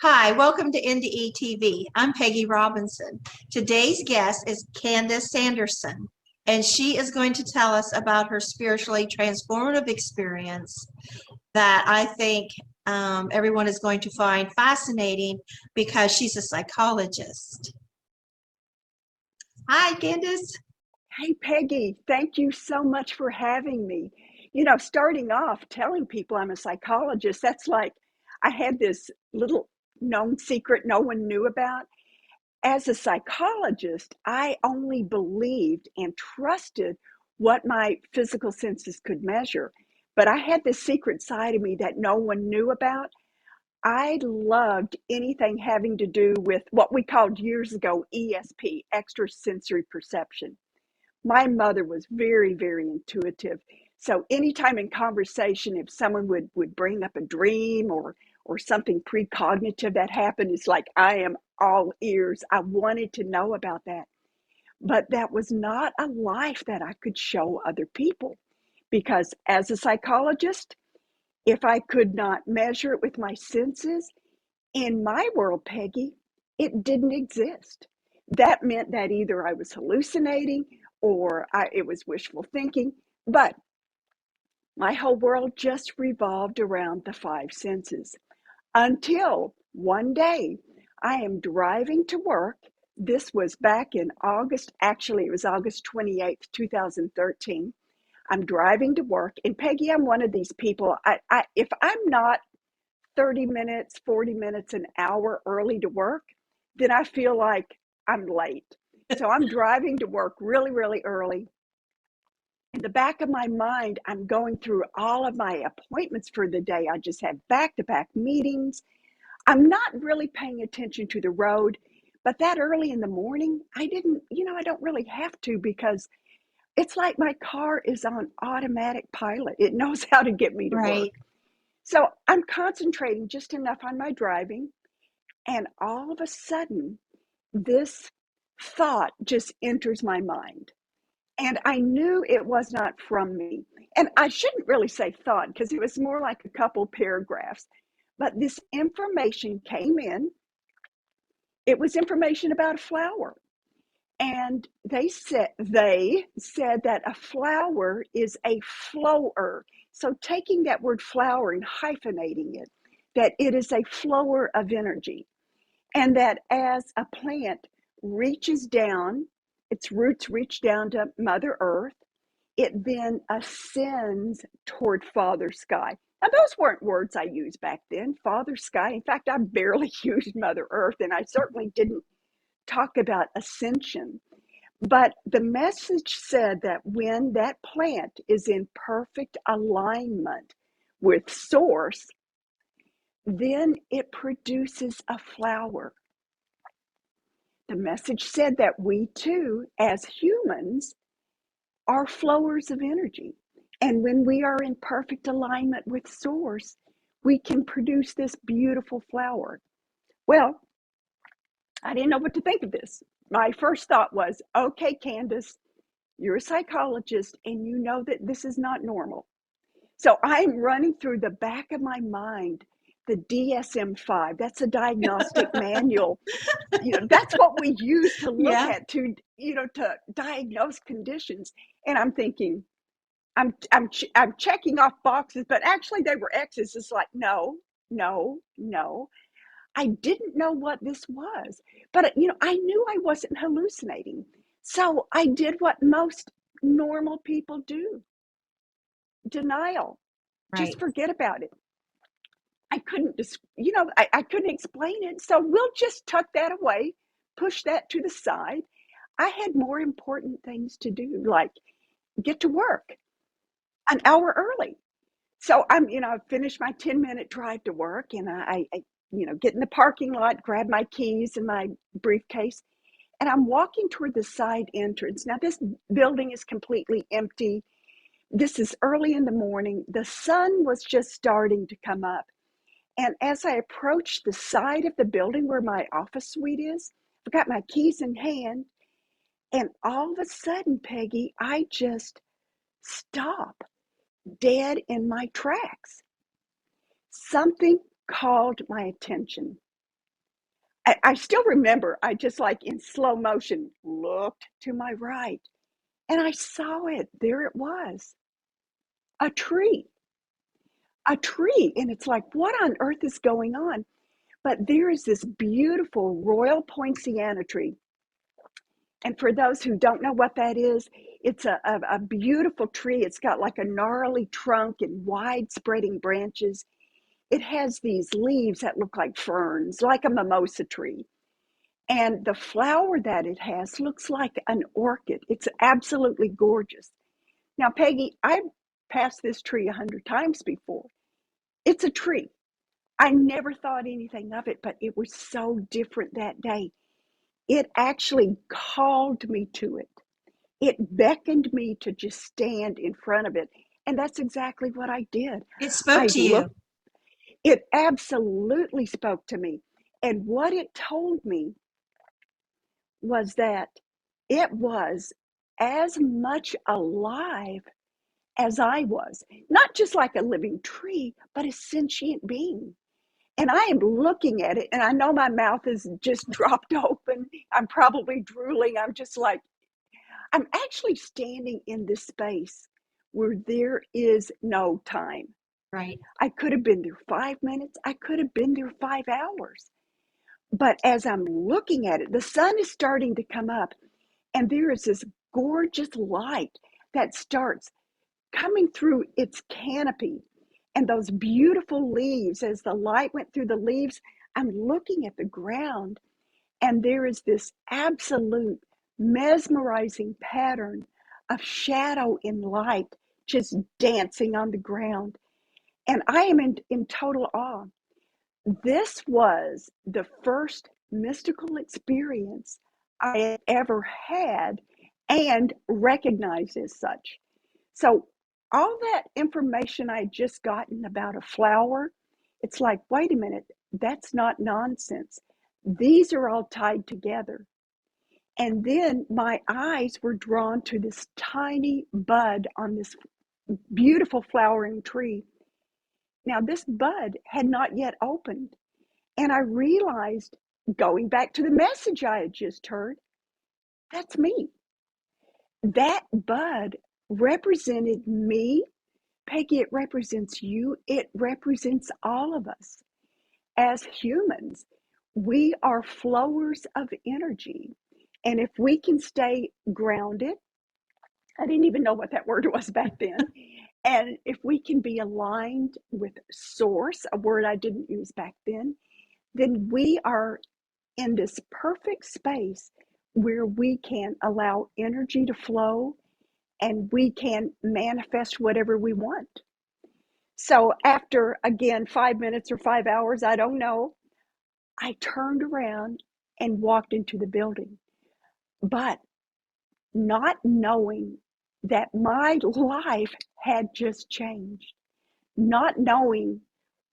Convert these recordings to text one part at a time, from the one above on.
Hi, welcome to NDE TV. I'm Peggy Robinson. Today's guest is Candice Sanderson, and she is going to tell us about her spiritually transformative experience that I think everyone is going to find fascinating because she's a psychologist. Hi, Candice. Hey, Peggy, thank you so much for having me. Starting off telling people I'm a psychologist, that's like I had this little known secret no one knew about. As a psychologist, I only believed and trusted what my physical senses could measure. But I had this secret side of me that no one knew about. I loved anything having to do with what we called years ago ESP, extrasensory perception. My mother was very, very intuitive. So anytime in conversation, if someone would bring up a dream or something precognitive that happened, it's like I am all ears. I wanted to know about that. But that was not a life that I could show other people. Because as a psychologist, if I could not measure it with my senses, in my world, Peggy, it didn't exist. That meant that either I was hallucinating or it was wishful thinking, but my whole world just revolved around the five senses until one day I am driving to work. This was back in August. Actually, it was August 28th, 2013. I'm driving to work, and Peggy, I'm one of these people. If I'm not 30 minutes, 40 minutes, an hour early to work, then I feel like I'm late. So I'm driving to work really, really early. In the back of my mind, I'm going through all of my appointments for the day. I just have back-to-back meetings. I'm not really paying attention to the road, but that early in the morning, I don't really have to because it's like my car is on automatic pilot. It knows how to get me to work. Right. So I'm concentrating just enough on my driving, and all of a sudden, this thought just enters my mind. And I knew it was not from me. And I shouldn't really say thought because it was more like a couple paragraphs. But this information came in. It was information about a flower. And they said that a flower is a flower. So taking that word flower and hyphenating it, that it is a flower of energy. And that as a plant reaches down, its roots reach down to Mother Earth, it then ascends toward Father Sky. Now, those weren't words I used back then, Father Sky. In fact, I barely used Mother Earth, and I certainly didn't talk about ascension. But the message said that when that plant is in perfect alignment with Source, then it produces a flower. The message said that we too, as humans, are flowers of energy. And when we are in perfect alignment with Source, we can produce this beautiful flower. Well, I didn't know what to think of this. My first thought was, okay, Candice, you're a psychologist and you know that this is not normal. So I'm running through the back of my mind the DSM-5. That's a diagnostic manual. That's what we use to look Yeah. at to diagnose conditions. And I'm thinking, I'm checking off boxes, but actually they were X's. It's like, no, no, no. I didn't know what this was, but I knew I wasn't hallucinating. So I did what most normal people do: denial. Right. Just forget about it. I couldn't just, I couldn't explain it. So we'll just tuck that away, push that to the side. I had more important things to do, like get to work an hour early. So I finished my 10-minute drive to work, and I get in the parking lot, grab my keys and my briefcase, and I'm walking toward the side entrance. Now, this building is completely empty. This is early in the morning. The sun was just starting to come up. And as I approached the side of the building where my office suite is, I got my keys in hand, and all of a sudden, Peggy, I just stop dead in my tracks. Something called my attention. I still remember, I just like in slow motion looked to my right and I saw it. There it was, a tree, a tree. And it's like, what on earth is going on? But there is this beautiful royal poinciana tree. And for those who don't know what that is, it's a beautiful tree. It's got like a gnarly trunk and wide spreading branches. It has these leaves that look like ferns, like a mimosa tree. And the flower that it has looks like an orchid. It's absolutely gorgeous. Now, Peggy, I've passed this tree 100 times before. It's a tree. I never thought anything of it, but it was so different that day. It actually called me to it. It beckoned me to just stand in front of it. And that's exactly what I did. It spoke I to you. looked, it absolutely spoke to me. And what it told me was that it was as much alive as I was, not just like a living tree, but a sentient being. And I am looking at it, and I know my mouth is just dropped open. I'm probably drooling. I'm just like, I'm actually standing in this space where there is no time. Right. I could have been there 5 minutes. I could have been there 5 hours. But as I'm looking at it, the sun is starting to come up, and there is this gorgeous light that starts coming through its canopy. And those beautiful leaves, as the light went through the leaves, I'm looking at the ground, and there is this absolute mesmerizing pattern of shadow and light just dancing on the ground. And I am in total awe. This was the first mystical experience I had ever had and recognized as such. So, all that information I had just gotten about a flower, it's like, wait a minute, that's not nonsense. These are all tied together. And then my eyes were drawn to this tiny bud on this beautiful flowering tree. Now, this bud had not yet opened. And I realized, going back to the message I had just heard, that's me. That bud represented me. Peggy, it represents you. It represents all of us. As humans, we are flowers of energy. And if we can stay grounded, I didn't even know what that word was back then. And if we can be aligned with source, a word I didn't use back then we are in this perfect space where we can allow energy to flow and we can manifest whatever we want. So after, again, 5 minutes or 5 hours, I don't know, I turned around and walked into the building. But not knowing that my life had just changed, not knowing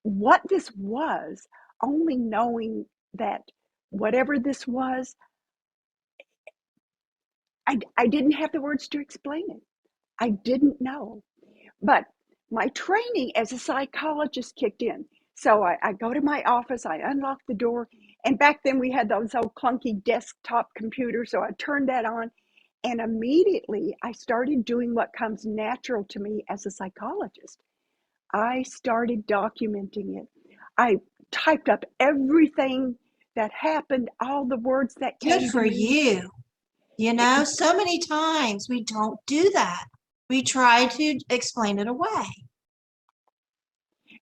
what this was, only knowing that whatever this was, I didn't have the words to explain it. I didn't know. But my training as a psychologist kicked in. So I go to my office, I unlock the door, and back then we had those old clunky desktop computers, so I turned that on, and immediately I started doing what comes natural to me as a psychologist. I started documenting it. I typed up everything that happened, all the words that Good came to for me. you. You know, so many times we don't do that. We try to explain it away.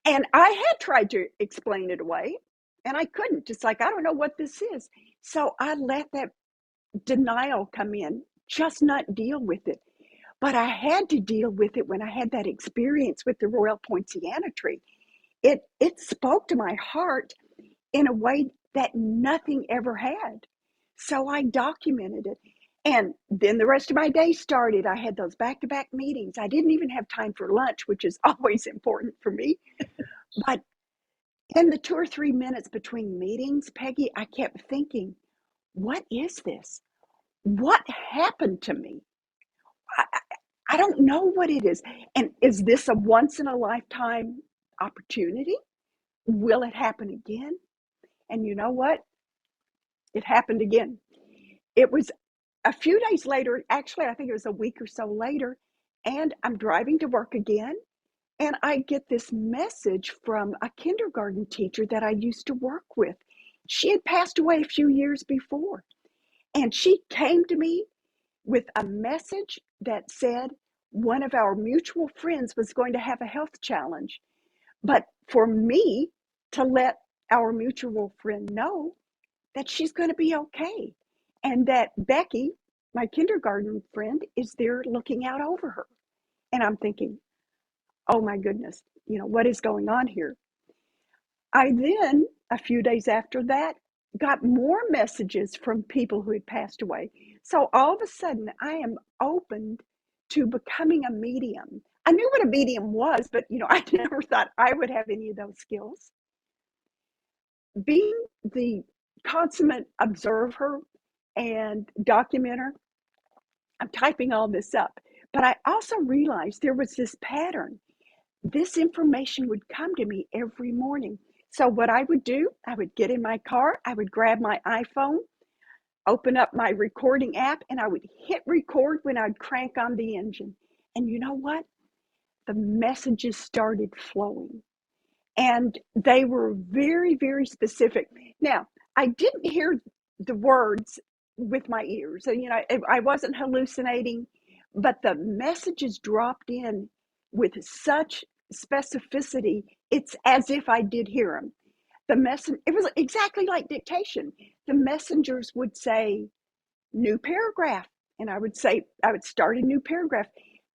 And I had tried to explain it away, and I couldn't. It's like, I don't know what this is. So I let that denial come in, just not deal with it. But I had to deal with it when I had that experience with the Royal Poinciana tree. It spoke to my heart in a way that nothing ever had. So I documented it. And then the rest of my day started. I had those back-to-back meetings. I didn't even have time for lunch, which is always important for me. But in the 2 or 3 minutes between meetings, Peggy, I kept thinking, what is this? What happened to me? I, I don't know what it is. And is this a once in a lifetime opportunity? Will it happen again? And you know what? it happened again. It was a few days later, actually, I think it was a week or so later, and I'm driving to work again, and I get this message from a kindergarten teacher that I used to work with. She had passed away a few years before, and she came to me with a message that said one of our mutual friends was going to have a health challenge, but for me to let our mutual friend know that she's going to be okay, and that Becky, my kindergarten friend, is there looking out over her. And I'm thinking, oh my goodness, what is going on here? I then, a few days after that, got more messages from people who had passed away. So all of a sudden, I am open to becoming a medium. I knew what a medium was, but I never thought I would have any of those skills. Being the consummate observer and documenter, I'm typing all this up, but I also realized there was this pattern. This information would come to me every morning. So what I would do, I would get in my car, I would grab my iPhone, open up my recording app, and I would hit record when I'd crank on the engine. And you know what? The messages started flowing. And they were very, very specific. Now, I didn't hear the words with my ears. So, I wasn't hallucinating, but the messages dropped in with such specificity. It's as if I did hear them. It was exactly like dictation. The messengers would say, new paragraph. And I would start a new paragraph.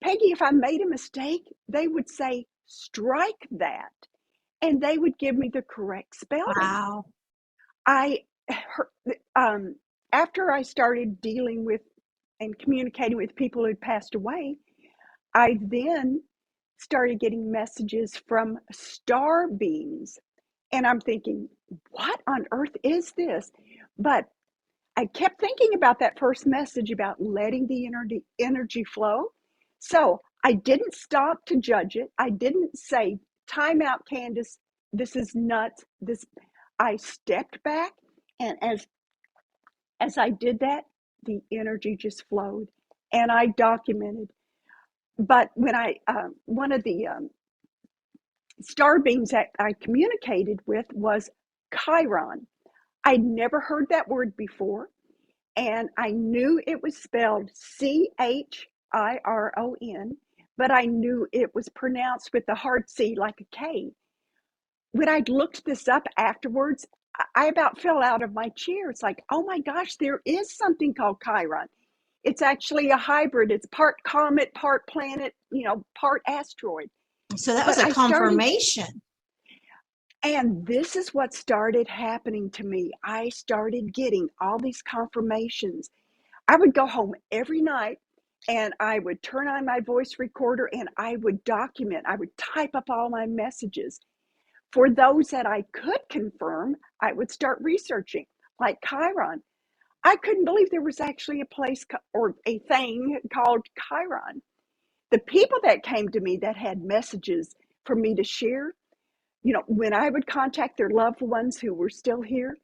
Pegi, if I made a mistake, they would say, strike that. And they would give me the correct spelling. Wow. I after I started dealing with and communicating with people who'd passed away, I then started getting messages from star beings. And I'm thinking, what on earth is this? But I kept thinking about that first message about letting the energy flow. So I didn't stop to judge it. I didn't say, time out, Candice, this is nuts. I stepped back, and as I did that, the energy just flowed, and I documented. But when one of the star beings that I communicated with was Chiron. I'd never heard that word before, and I knew it was spelled Chiron, but I knew it was pronounced with the hard C like a K. When I looked this up afterwards, I about fell out of my chair. It's like, oh my gosh, there is something called Chiron. It's actually a hybrid. It's part comet, part planet, part asteroid. So that was a confirmation. And this is what started happening to me. I started getting all these confirmations. I would go home every night and I would turn on my voice recorder and I would document. I would type up all my messages. For those that I could confirm, I would start researching, like Chiron. I couldn't believe there was actually a place or a thing called Chiron. The people that came to me that had messages for me to share, when I would contact their loved ones who were still here,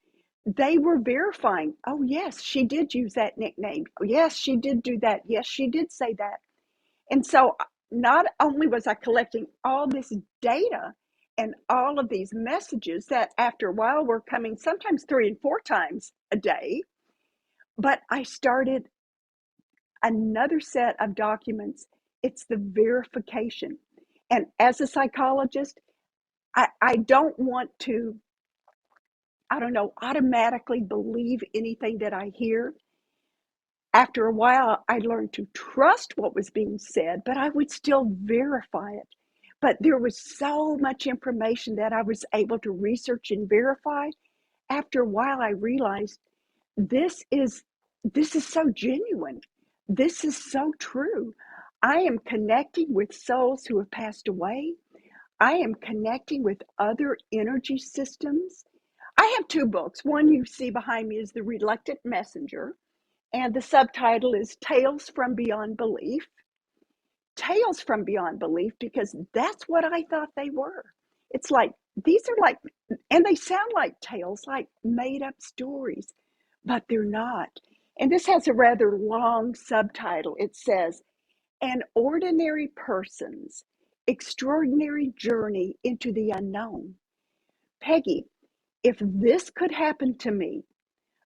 they were verifying, oh, yes, she did use that nickname. Oh, yes, she did do that. Yes, she did say that. And so not only was I collecting all this data and all of these messages that after a while were coming sometimes 3 and 4 times a day, but I started another set of documents. It's the verification. And as a psychologist, I don't want to, automatically believe anything that I hear. After a while, I learned to trust what was being said, but I would still verify it. But there was so much information that I was able to research and verify. After a while, I realized this is so genuine. This is so true. I am connecting with souls who have passed away. I am connecting with other energy systems. I have 2 books. One you see behind me is The Reluctant Messenger, and the subtitle is Tales from Beyond Belief. Tales from Beyond Belief, because that's what I thought they were. It's like, these are like, and they sound like tales, like made up stories. but they're not. And this has a rather long subtitle. It says, An Ordinary Person's Extraordinary Journey into the Unknown. Pegi, if this could happen to me,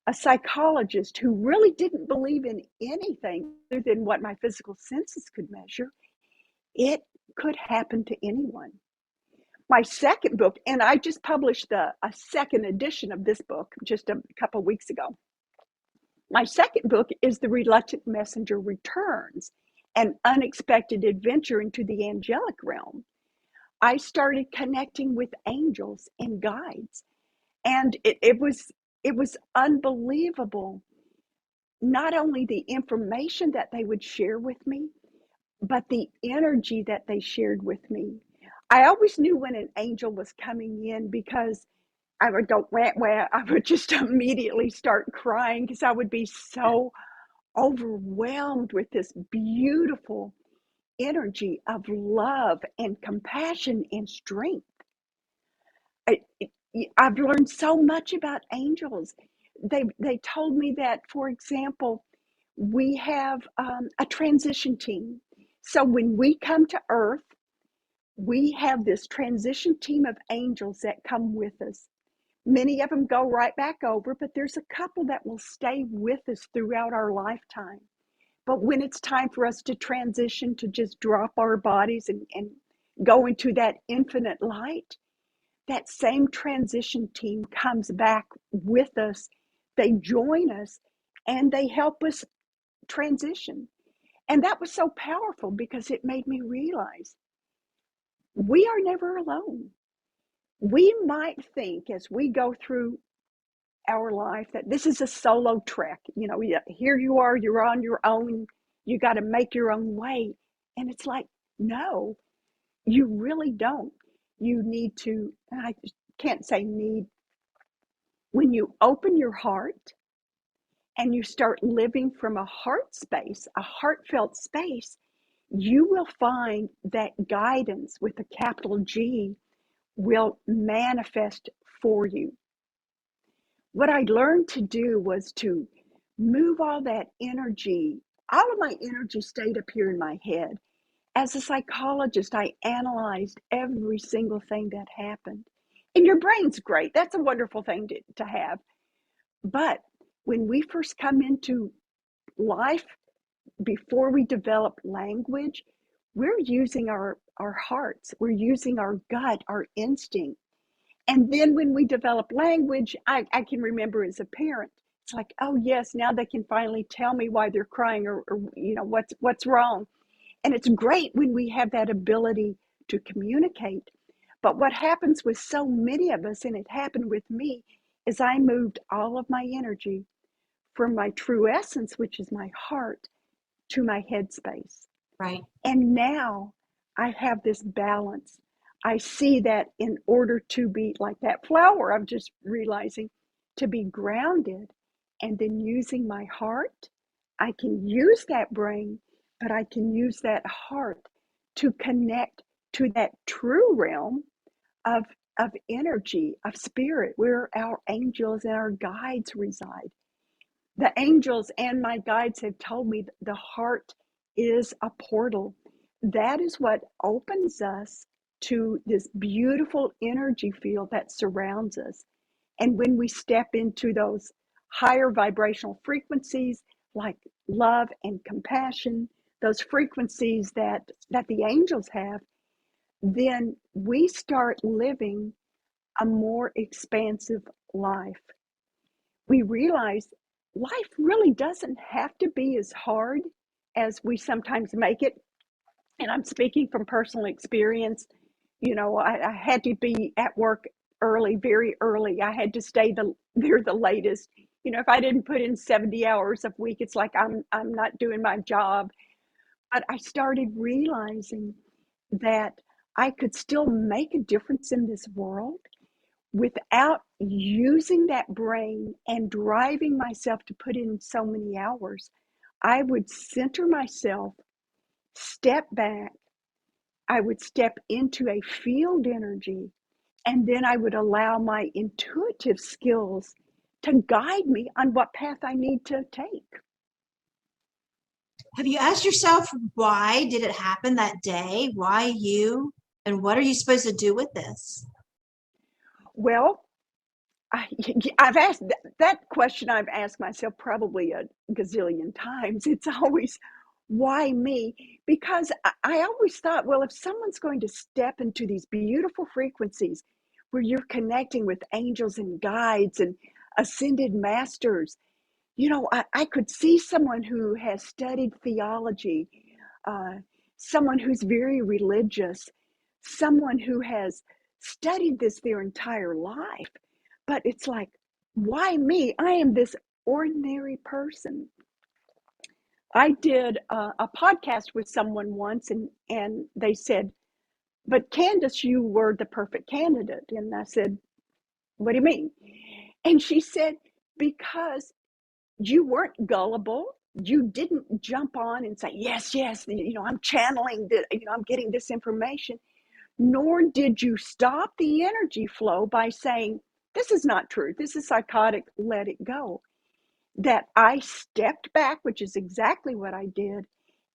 a psychologist who really didn't believe in anything other than what my physical senses could measure, it could happen to anyone. My second book, and I just published a second edition of this book just a couple of weeks ago. My second book is The Reluctant Messenger Returns, an unexpected adventure into the angelic realm. I started connecting with angels and guides, and it was unbelievable. Not only the information that they would share with me, but the energy that they shared with me. I always knew when an angel was coming in because I would go wah, wah. I would just immediately start crying because I would be so overwhelmed with this beautiful energy of love and compassion and strength. I, I've learned so much about angels. They told me that, for example, we have a transition team. So when we come to Earth, we have this transition team of angels that come with us. Many of them go right back over, but there's a couple that will stay with us throughout our lifetime. But when it's time for us to transition, to just drop our bodies and go into that infinite light, that same transition team comes back with us. They join us and they help us transition. And that was so powerful because it made me realize we are never alone. We might think as we go through our life that this is a solo trek. You know, here you are, you're on your own, you got to make your own way. And it's like, no, you really don't. You need to, and I can't say need, when you open your heart and you start living from a heart space, a heartfelt space, you will find that guidance with a capital G will manifest for you. What I learned to do was to move all that energy. All of my energy stayed up here in my head. As a psychologist, I analyzed every single thing that happened. And your brain's great. That's a wonderful thing to have. But when we first come into life, before we develop language, we're using our hearts, we're using our gut, our instinct. And then when we develop language, I can remember as a parent, it's like, oh yes, now they can finally tell me why they're crying or you know, what's wrong. And it's great when we have that ability to communicate. But what happens with so many of us, and it happened with me, is I moved all of my energy from my true essence, which is my heart, to my headspace. Right. And now I have this balance. I see that in order to be like that flower, I'm just realizing, to be grounded and then using my heart, I can use that brain, but I can use that heart to connect to that true realm of, of energy, of spirit, where our angels and our guides reside. The angels and my guides have told me that the heart is a portal. That is what opens us to this beautiful energy field that surrounds us. And when we step into those higher vibrational frequencies like love and compassion, those frequencies that the angels have, then we start living a more expansive life. We realize life really doesn't have to be as hard as we sometimes make it. And I'm speaking from personal experience. You know, I had to be at work early, very early. I had to stay there the latest. You know, if I didn't put in 70 hours a week, it's like I'm not doing my job. But I started realizing that I could still make a difference in this world without using that brain and driving myself to put in so many hours. I would center myself, step back, I would step into a field energy, and then I would allow my intuitive skills to guide me on what path I need to take. Have you asked yourself, why did it happen that day? Why you? And what are you supposed to do with this? Well, I've asked that question. I've asked myself probably a gazillion times. It's always, why me? Because I always thought, well, if someone's going to step into these beautiful frequencies where you're connecting with angels and guides and ascended masters, I could see someone who has studied theology, uh, someone who's very religious, someone who has studied this their entire life. But it's like, why me? I am this ordinary person. I did a podcast with someone once, and they said, but Candice, you were the perfect candidate. And I said, what do you mean? And she said, because you weren't gullible. You didn't jump on and say, yes, yes, I'm channeling, I'm getting this information. Nor did you stop the energy flow by saying, this is not true. This is psychotic. Let it go. That I stepped back, which is exactly what I did,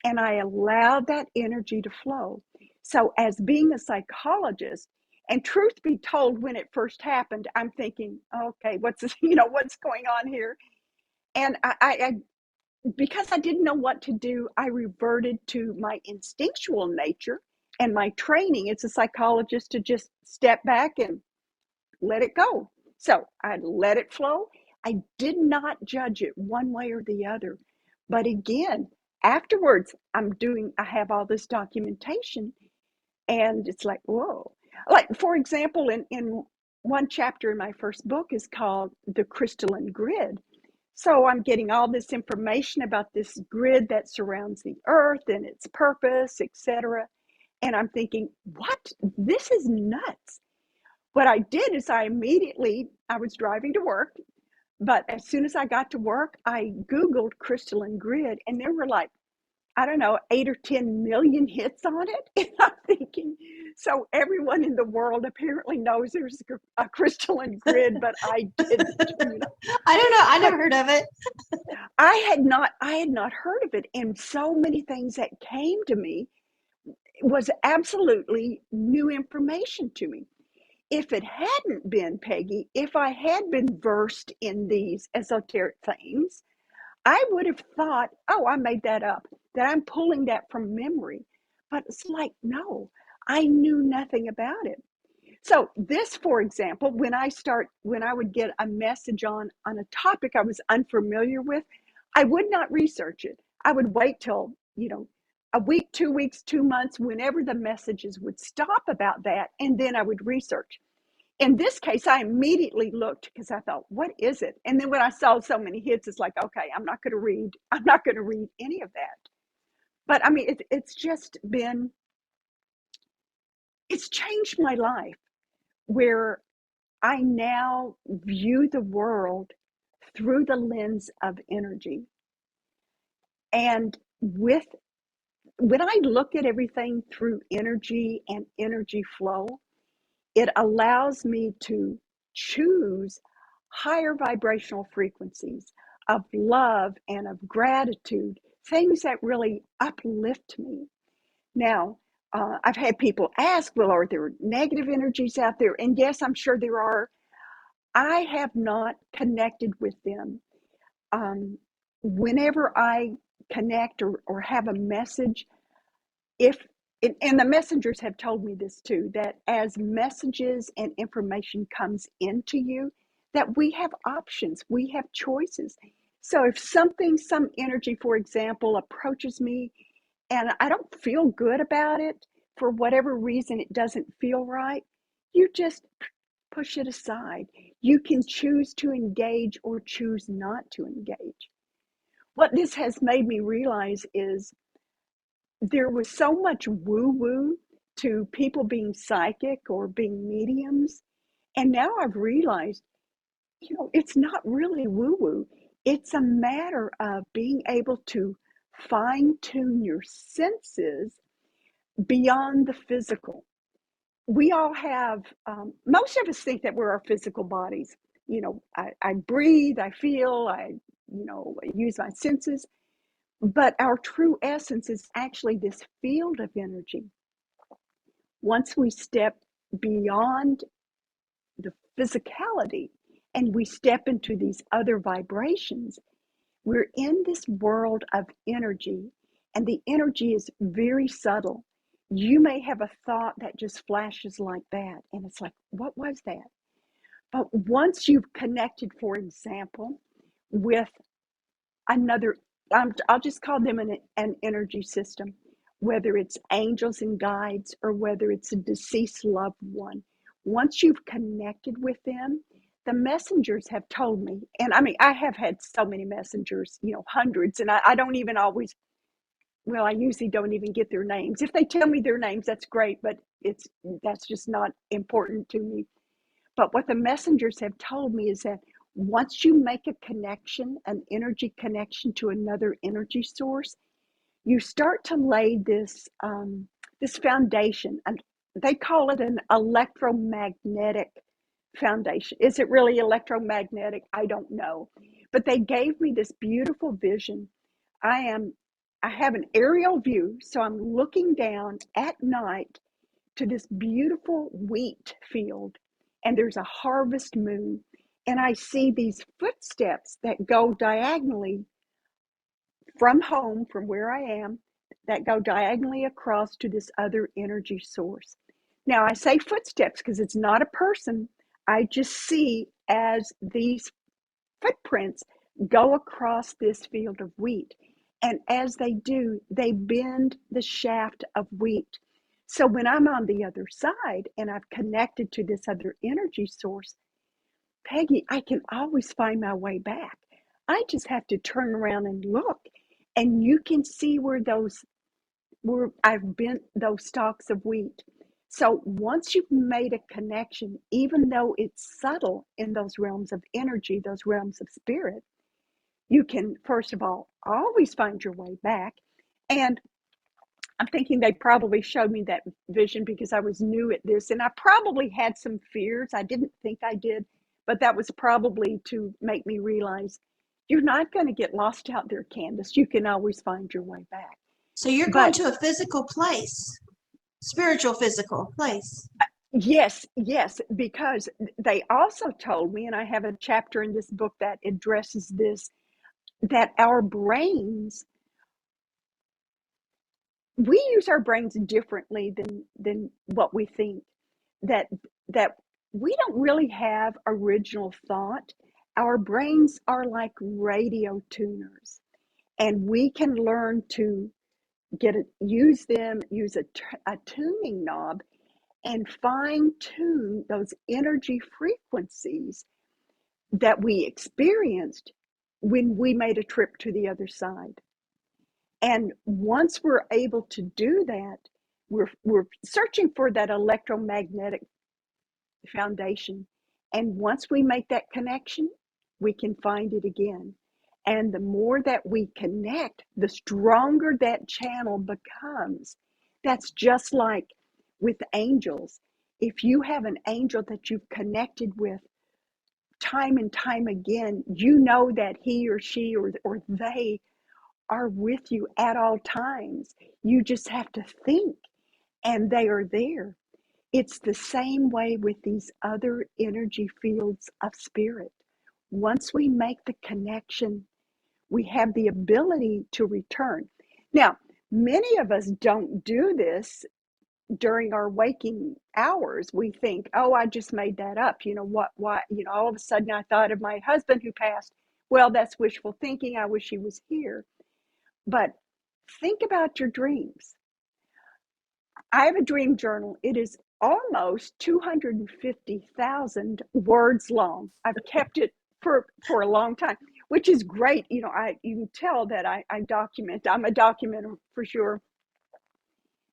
and I allowed that energy to flow. So as being a psychologist, and truth be told, when it first happened, I'm thinking, okay, what's going on here? And I because I didn't know what to do, I reverted to my instinctual nature and my training as a psychologist to just step back and let it go. So I let it flow. I did not judge it one way or the other. But again, afterwards, I have all this documentation, and it's like, whoa. Like, for example, in one chapter in my first book is called The Crystalline Grid. So I'm getting all this information about this grid that surrounds the earth and its purpose, etc. And I'm thinking, what? This is nuts. What I did is I was driving to work, but as soon as I got to work, I Googled crystalline grid, and there were like, I don't know, 8 or 10 million hits on it. And I'm thinking, so everyone in the world apparently knows there's a crystalline grid, but I didn't. I don't know. I never heard of it. I had not heard of it, and so many things that came to me was absolutely new information to me. If it hadn't been, Peggy, if I had been versed in these esoteric things, I would have thought, oh, I made that up, that I'm pulling that from memory. But it's like, no, I knew nothing about it. So this, for example, when I would get a message on a topic I was unfamiliar with, I would not research it. I would wait till, a week, 2 weeks, 2 months, whenever the messages would stop about that, and then I would research. In this case, I immediately looked because I thought, what is it? And then when I saw so many hits, it's like, okay, I'm not going to read any of that. But I mean, it's changed my life, where I now view the world through the lens of energy. And when I look at everything through energy and energy flow, it allows me to choose higher vibrational frequencies of love and of gratitude, things that really uplift me. Now, I've had people ask, well, are there negative energies out there? And yes, I'm sure there are. I have not connected with them. Whenever I connect or have a message, and the messengers have told me this too, that as messages and information comes into you, that we have options, we have choices. So if some energy, for example, approaches me and I don't feel good about it, for whatever reason it doesn't feel right, you just push it aside. You can choose to engage or choose not to engage. What this has made me realize is there was so much woo-woo to people being psychic or being mediums. And now I've realized, it's not really woo-woo. It's a matter of being able to fine-tune your senses beyond the physical. We all have, most of us think that we're our physical bodies. I breathe, I feel, I use my senses. But our true essence is actually this field of energy. Once we step beyond the physicality and we step into these other vibrations, we're in this world of energy, and the energy is very subtle. You may have a thought that just flashes like that, and it's like, what was that? But once you've connected, for example, with another, I'll just call them an energy system, whether it's angels and guides or whether it's a deceased loved one. Once you've connected with them, the messengers have told me, and I mean, I have had so many messengers, hundreds, and I don't even always, well, I usually don't even get their names. If they tell me their names, that's great, but that's just not important to me. But what the messengers have told me is that once you make a connection, an energy connection to another energy source, you start to lay this foundation, and they call it an electromagnetic foundation. Is it really electromagnetic? I don't know. But they gave me this beautiful vision. I have an aerial view, so I'm looking down at night to this beautiful wheat field, and there's a harvest moon, and I see these footsteps that go diagonally from home, from where I am, that go diagonally across to this other energy source. Now, I say footsteps because it's not a person. I just see as these footprints go across this field of wheat. And as they do, they bend the shaft of wheat. So when I'm on the other side and I've connected to this other energy source, Peggy, I can always find my way back. I just have to turn around and look. And you can see where I've bent those stalks of wheat. So once you've made a connection, even though it's subtle in those realms of energy, those realms of spirit, you can, first of all, always find your way back. And I'm thinking they probably showed me that vision because I was new at this, and I probably had some fears. I didn't think I did, but that was probably to make me realize you're not going to get lost out there, Candice. You can always find your way back. So you're going But to a physical place, spiritual physical place. yes, because they also told me, and I have a chapter in this book that addresses this, that our brains, we use our brains differently than what we think. That that we don't really have original thought. Our brains are like radio tuners, and we can learn to use a tuning knob and fine tune those energy frequencies that we experienced when we made a trip to the other side. And once we're able to do that, we're searching for that electromagnetic foundation. And once we make that connection, we can find it again. And the more that we connect, the stronger that channel becomes. That's just like with angels. If you have an angel that you've connected with time and time again, you know that he or she or they are with you at all times. You just have to think, and they are there. It's the same way with these other energy fields of spirit. Once we make the connection, we have the ability to return. Now, many of us don't do this during our waking hours. We think, oh, I just made that up. Why, all of a sudden I thought of my husband who passed. Well, that's wishful thinking. I wish he was here. But think about your dreams. I have a dream journal. It is almost 250,000 words long. I've kept it for a long time, which is great. You can tell that I document. I'm a documenter for sure.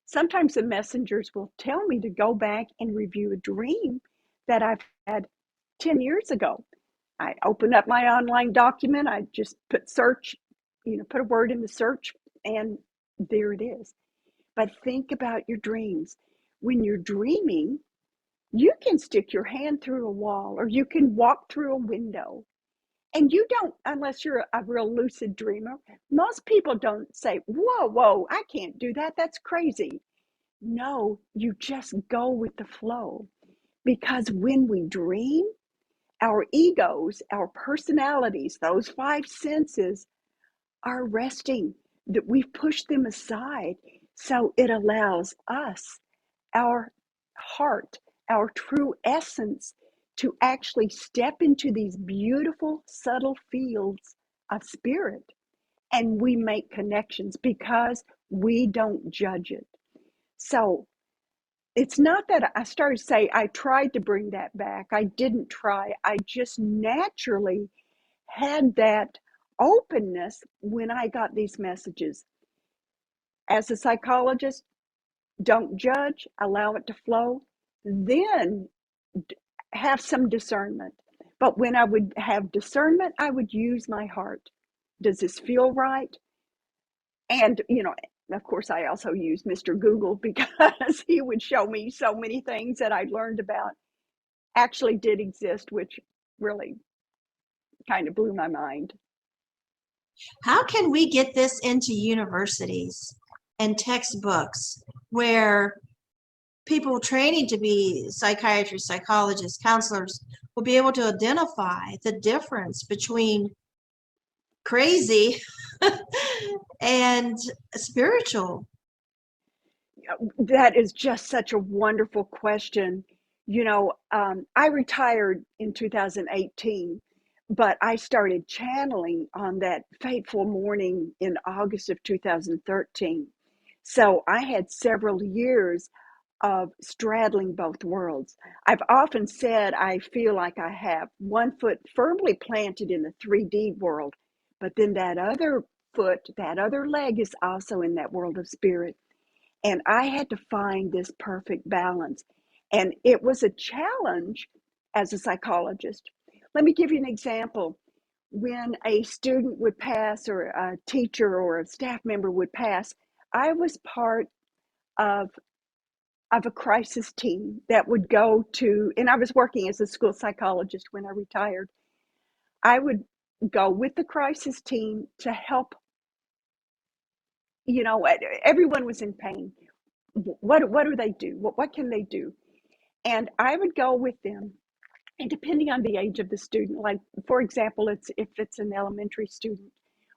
Sometimes the messengers will tell me to go back and review a dream that I've had 10 years ago. I open up my online document. I just put search, put a word in the search, and there it is. But think about your dreams. When you're dreaming, You can stick your hand through a wall, or you can walk through a window. And you don't, unless you're a real lucid dreamer, most people don't say, whoa, whoa, I can't do that. That's crazy. No, you just go with the flow. Because when we dream, our egos, our personalities, those five senses are resting, that we've pushed them aside. So it allows us, our heart, our true essence, to actually step into these beautiful, subtle fields of spirit. And we make connections because we don't judge it. So it's not that I started to say I tried to bring that back. I didn't try. I just naturally had that openness when I got these messages. As a psychologist, don't judge, allow it to flow, then have some discernment. But when I would have discernment, I would use my heart. Does this feel right? And, of course, I also used Mr. Google because he would show me so many things that I'd learned about actually did exist, which really kind of blew my mind. How can we get this into universities and textbooks where people training to be psychiatrists, psychologists, counselors will be able to identify the difference between crazy and spiritual? That is just such a wonderful question. I retired in 2018, but I started channeling on that fateful morning in August of 2013. So I had several years of straddling both worlds. I've often said I feel like I have one foot firmly planted in the 3D world, but then that other foot, that other leg is also in that world of spirit. And I had to find this perfect balance. And it was a challenge as a psychologist. Let me give you an example. When a student would pass, or a teacher or a staff member would pass, I was part of a crisis team that would go to, and I was working as a school psychologist when I retired. I would go with the crisis team to help. Everyone was in pain. What do they do? What can they do? And I would go with them. And depending on the age of the student, like for example, if it's an elementary student,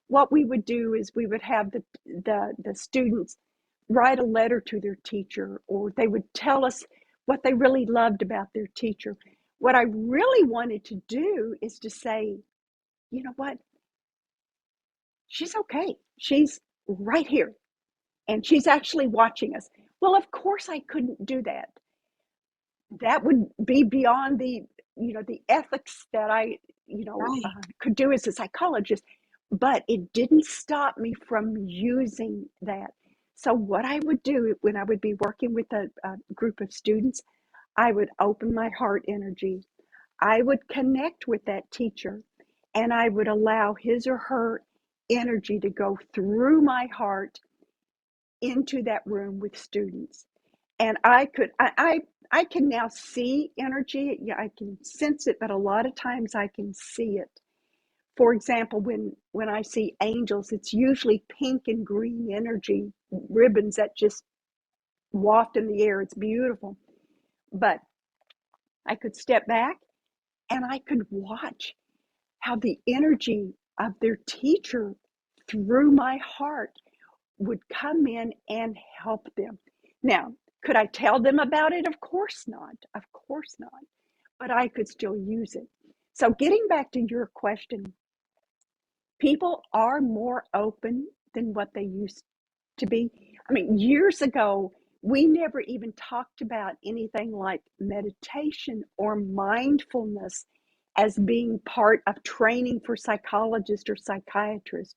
what we would do is we would have the students write a letter to their teacher, or they would tell us what they really loved about their teacher. What I really wanted to do is to say, you know what? She's okay. She's right here, and she's actually watching us. Well, of course I couldn't do that. That would be beyond the ethics that I Right. could do as a psychologist, but it didn't stop me from using that. So what I would do when I would be working with a group of students, I would open my heart energy. I would connect with that teacher, and I would allow his or her energy to go through my heart into that room with students. And I can now see energy. Yeah, I can sense it, but a lot of times I can see it. For example, when I see angels, it's usually pink and green energy ribbons that just waft in the air. It's beautiful. But I could step back and I could watch how the energy of their teacher through my heart would come in and help them. Now, could I tell them about it? Of course not. Of course not. But I could still use it. So, getting back to your question, people are more open than what they used to be. I mean, years ago, we never even talked about anything like meditation or mindfulness as being part of training for psychologists or psychiatrists.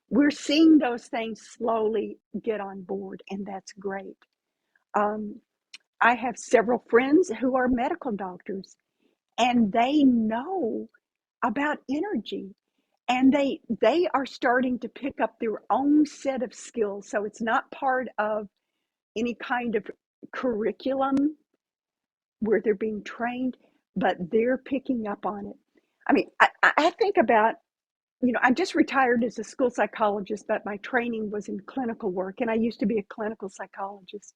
We're seeing those things slowly get on board, and that's great. Um, I have several friends who are medical doctors, and they know about energy, and they are starting to pick up their own set of skills. So it's not part of any kind of curriculum where they're being trained, but they're picking up on it. I mean, I think about, I just retired as a school psychologist, but my training was in clinical work, and I used to be a clinical psychologist.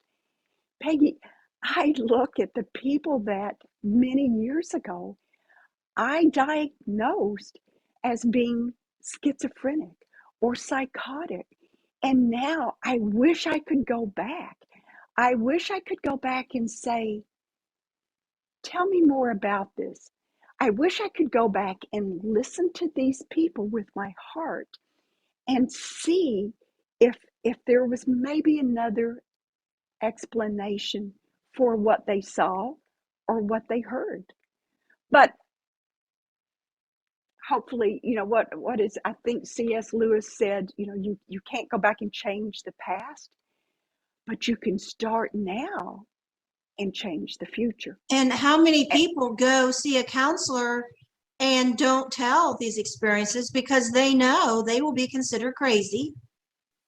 Peggy, I look at the people that many years ago I diagnosed as being schizophrenic or psychotic. And now I wish I could go back. I wish I could go back and say, tell me more about this. I wish I could go back and listen to these people with my heart and see if there was maybe another explanation for what they saw or what they heard. But hopefully, what is, I think C.S. Lewis said, you can't go back and change the past, but you can start now and change the future. And how many people go see a counselor and don't tell these experiences because they know they will be considered crazy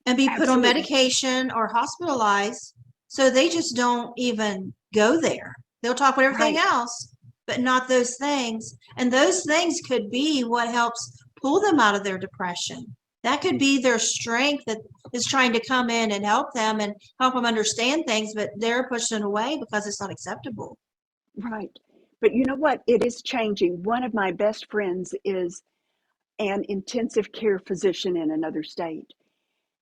and be put on medication or hospitalized. So they just don't even go there. They'll talk about everything else, but not those things. And those things could be what helps pull them out of their depression. That could be their strength that is trying to come in and help them understand things, but they're pushing away because it's not acceptable. Right. But you know what? It is changing. One of my best friends is an intensive care physician in another state.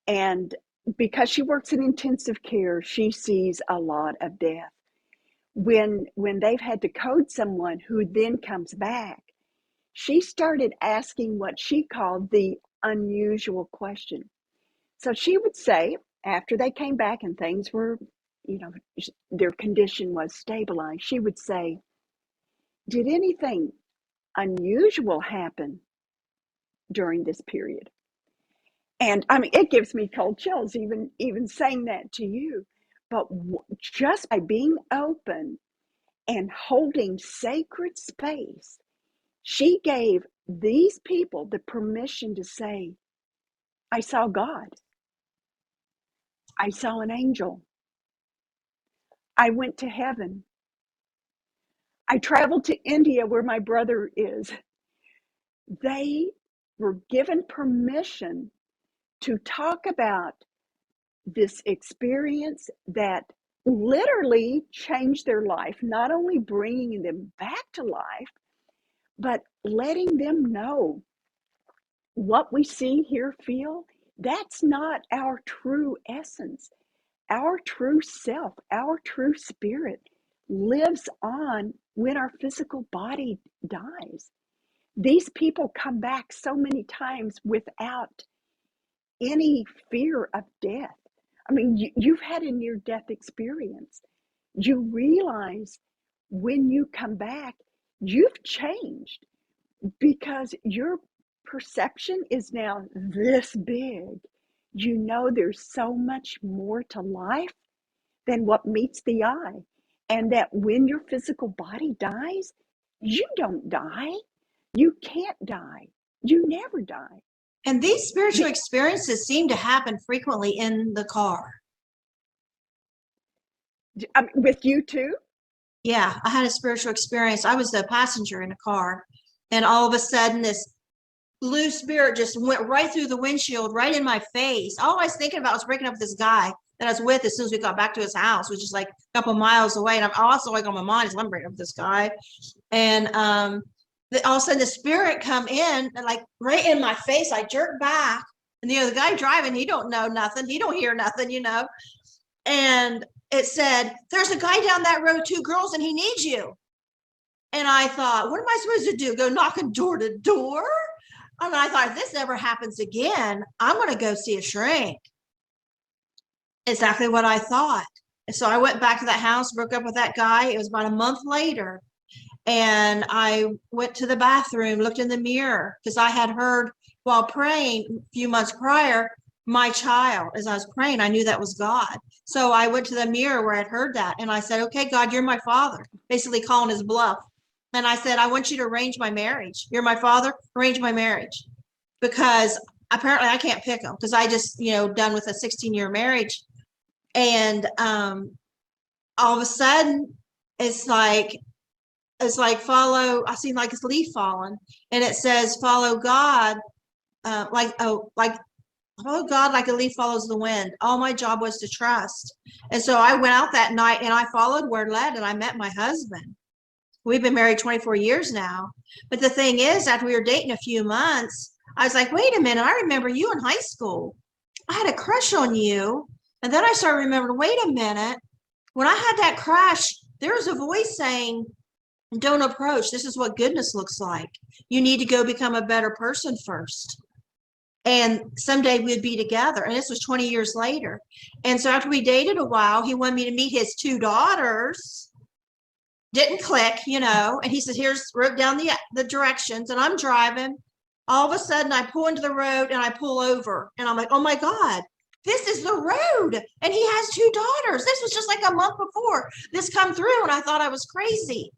And because she works in intensive care, she sees a lot of death. When they've had to code someone who then comes back, she started asking what she called the unusual question. So she would say, after they came back and things were, their condition was stabilized, she would say, did anything unusual happen during this period? And I mean, it gives me cold chills even saying that to you. But just by being open and holding sacred space, she gave these people the permission to say, I saw God. I saw an angel. I went to heaven. I traveled to India where my brother is. They were given permission to talk about this experience that literally changed their life, not only bringing them back to life, but letting them know what we see, hear, feel, that's not our true essence. Our true self, our true spirit lives on when our physical body dies. These people come back so many times without any fear of death. I mean, you've had a near-death experience. You realize when you come back, you've changed because your perception is now this big. You know there's so much more to life than what meets the eye. And that when your physical body dies, you don't die. You can't die. You never die. And these spiritual experiences seem to happen frequently in the car. With you too? Yeah, I had a spiritual experience. I was the passenger in a car, and all of a sudden this blue spirit just went right through the windshield, right in my face. All I was thinking about was breaking up with this guy that I was with as soon as we got back to his house, which is like a couple miles away. And I'm also like on my mind is I'm breaking up with this guy. And all of a sudden the spirit come in and like right in my face. I jerk back, and the guy driving, he don't know nothing. He don't hear nothing, And it said, there's a guy down that road, 2 girls, and he needs you. And I thought, what am I supposed to do? Go knocking door to door? And I thought, if this ever happens again, I'm going to go see a shrink. Exactly what I thought. And so I went back to that house, broke up with that guy. It was about a month later. And I went to the bathroom, looked in the mirror, because I had heard while praying a few months prior, my child, as I was praying, I knew that was God. So I went to the mirror where I'd heard that. And I said, okay, God, you're my father, basically calling his bluff. And I said, I want you to arrange my marriage. You're my father, arrange my marriage. Because apparently I can't pick them, because I just, done with a 16-year marriage. And all of a sudden it's like follow, I see like it's leaf falling, and it says follow God, like follow God like a leaf follows the wind. All my job was to trust. And so I went out that night and I followed where it led, and I met my husband. We've been married 24 years now. But the thing is, after we were dating a few months, I was like, wait a minute, I remember you in high school. I had a crush on you. And then I started remembering, wait a minute, when I had that crush, there was a voice saying, don't approach. This is what goodness looks like. You need to go become a better person first. And someday we'd be together. And this was 20 years later. And so after we dated a while, he wanted me to meet his two daughters. Didn't click, and he said, wrote down the directions, and I'm driving. All of a sudden I pull into the road and I pull over, and I'm like, oh my God, this is the road. And he has two daughters. This was just like a month before this come through, and I thought I was crazy.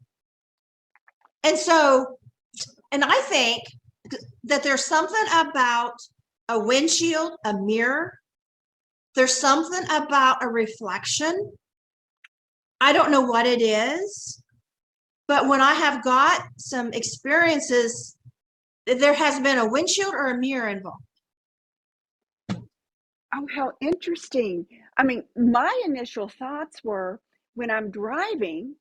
And so, and I think that there's something about a windshield, a mirror. There's something about a reflection. I don't know what it is. But when I have got some experiences, there has been a windshield or a mirror involved. Oh, how interesting. I mean, my initial thoughts were when I'm driving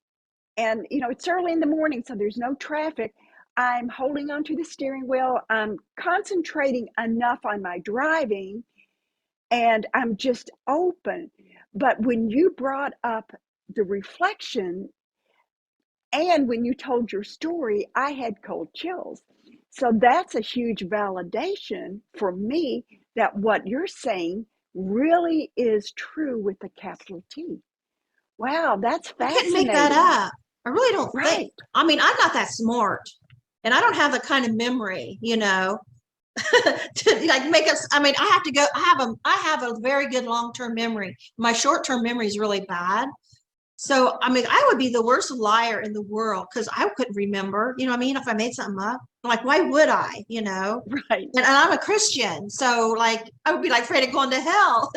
and, it's early in the morning, so there's no traffic. I'm holding onto the steering wheel. I'm concentrating enough on my driving, and I'm just open. But when you brought up the reflection, and when you told your story, I had cold chills. So that's a huge validation for me that what you're saying really is true with a capital T. Wow, that's I couldn't fascinating. make that up. I really don't Right. think. I mean, I'm not that smart, and I don't have the kind of memory, to like make us. I mean, I have to go. I have a very good long-term memory. My short-term memory is really bad. So, I mean, I would be the worst liar in the world because I couldn't remember, what I mean, if I made something up. Like, why would I, Right. And I'm a Christian. So, like, I would be like afraid of going to hell,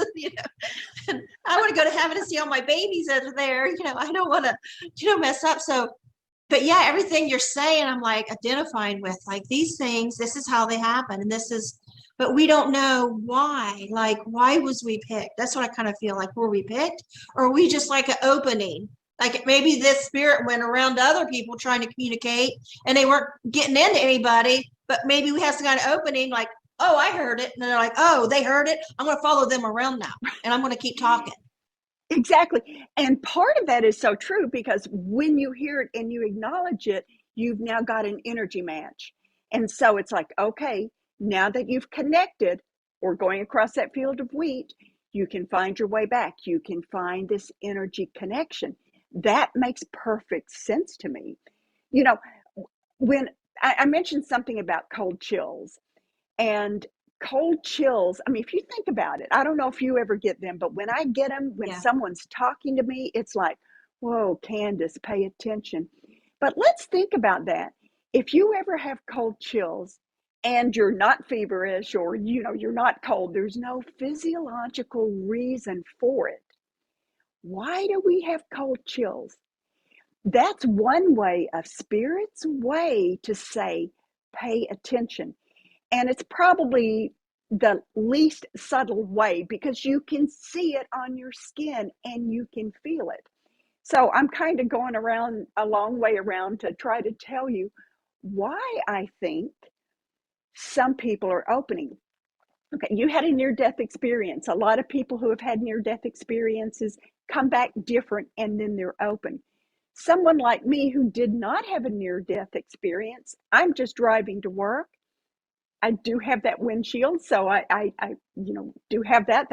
And I want to go to heaven and see all my babies over there. I don't want to, mess up. So, but yeah, everything you're saying, I'm like identifying with, like, these things, this is how they happen. And but we don't know why. Like, why was we picked? That's what I kind of feel like. Were we picked, or are we just like an opening? Like maybe this spirit went around to other people trying to communicate, and they weren't getting into anybody, but maybe we have some kind of opening, like, oh, I heard it. And they're like, oh, they heard it. I'm going to follow them around now, and I'm going to keep talking. Exactly. And part of that is so true, because when you hear it and you acknowledge it, you've now got an energy match. And so it's like, okay, now that you've connected or going across that field of wheat, you can find your way back. You can find this energy connection. That makes perfect sense to me. When I mentioned something about cold chills, and cold chills, I mean, if you think about it, I don't know if you ever get them, but when I get them, when someone's talking to me, it's like, whoa, Candice, pay attention. But let's think about that. If you ever have cold chills and you're not feverish, or, you're not cold, there's no physiological reason for it. Why do we have cold chills? That's one way of Spirit's way to say, pay attention. And it's probably the least subtle way, because you can see it on your skin and you can feel it. So I'm kind of going around a long way around to try to tell you why I think some people are opening. Okay, you had a near-death experience. A lot of people who have had near-death experiences come back different, and then they're open. Someone like me who did not have a near-death experience, I'm just driving to work. I do have that windshield, so I do have that.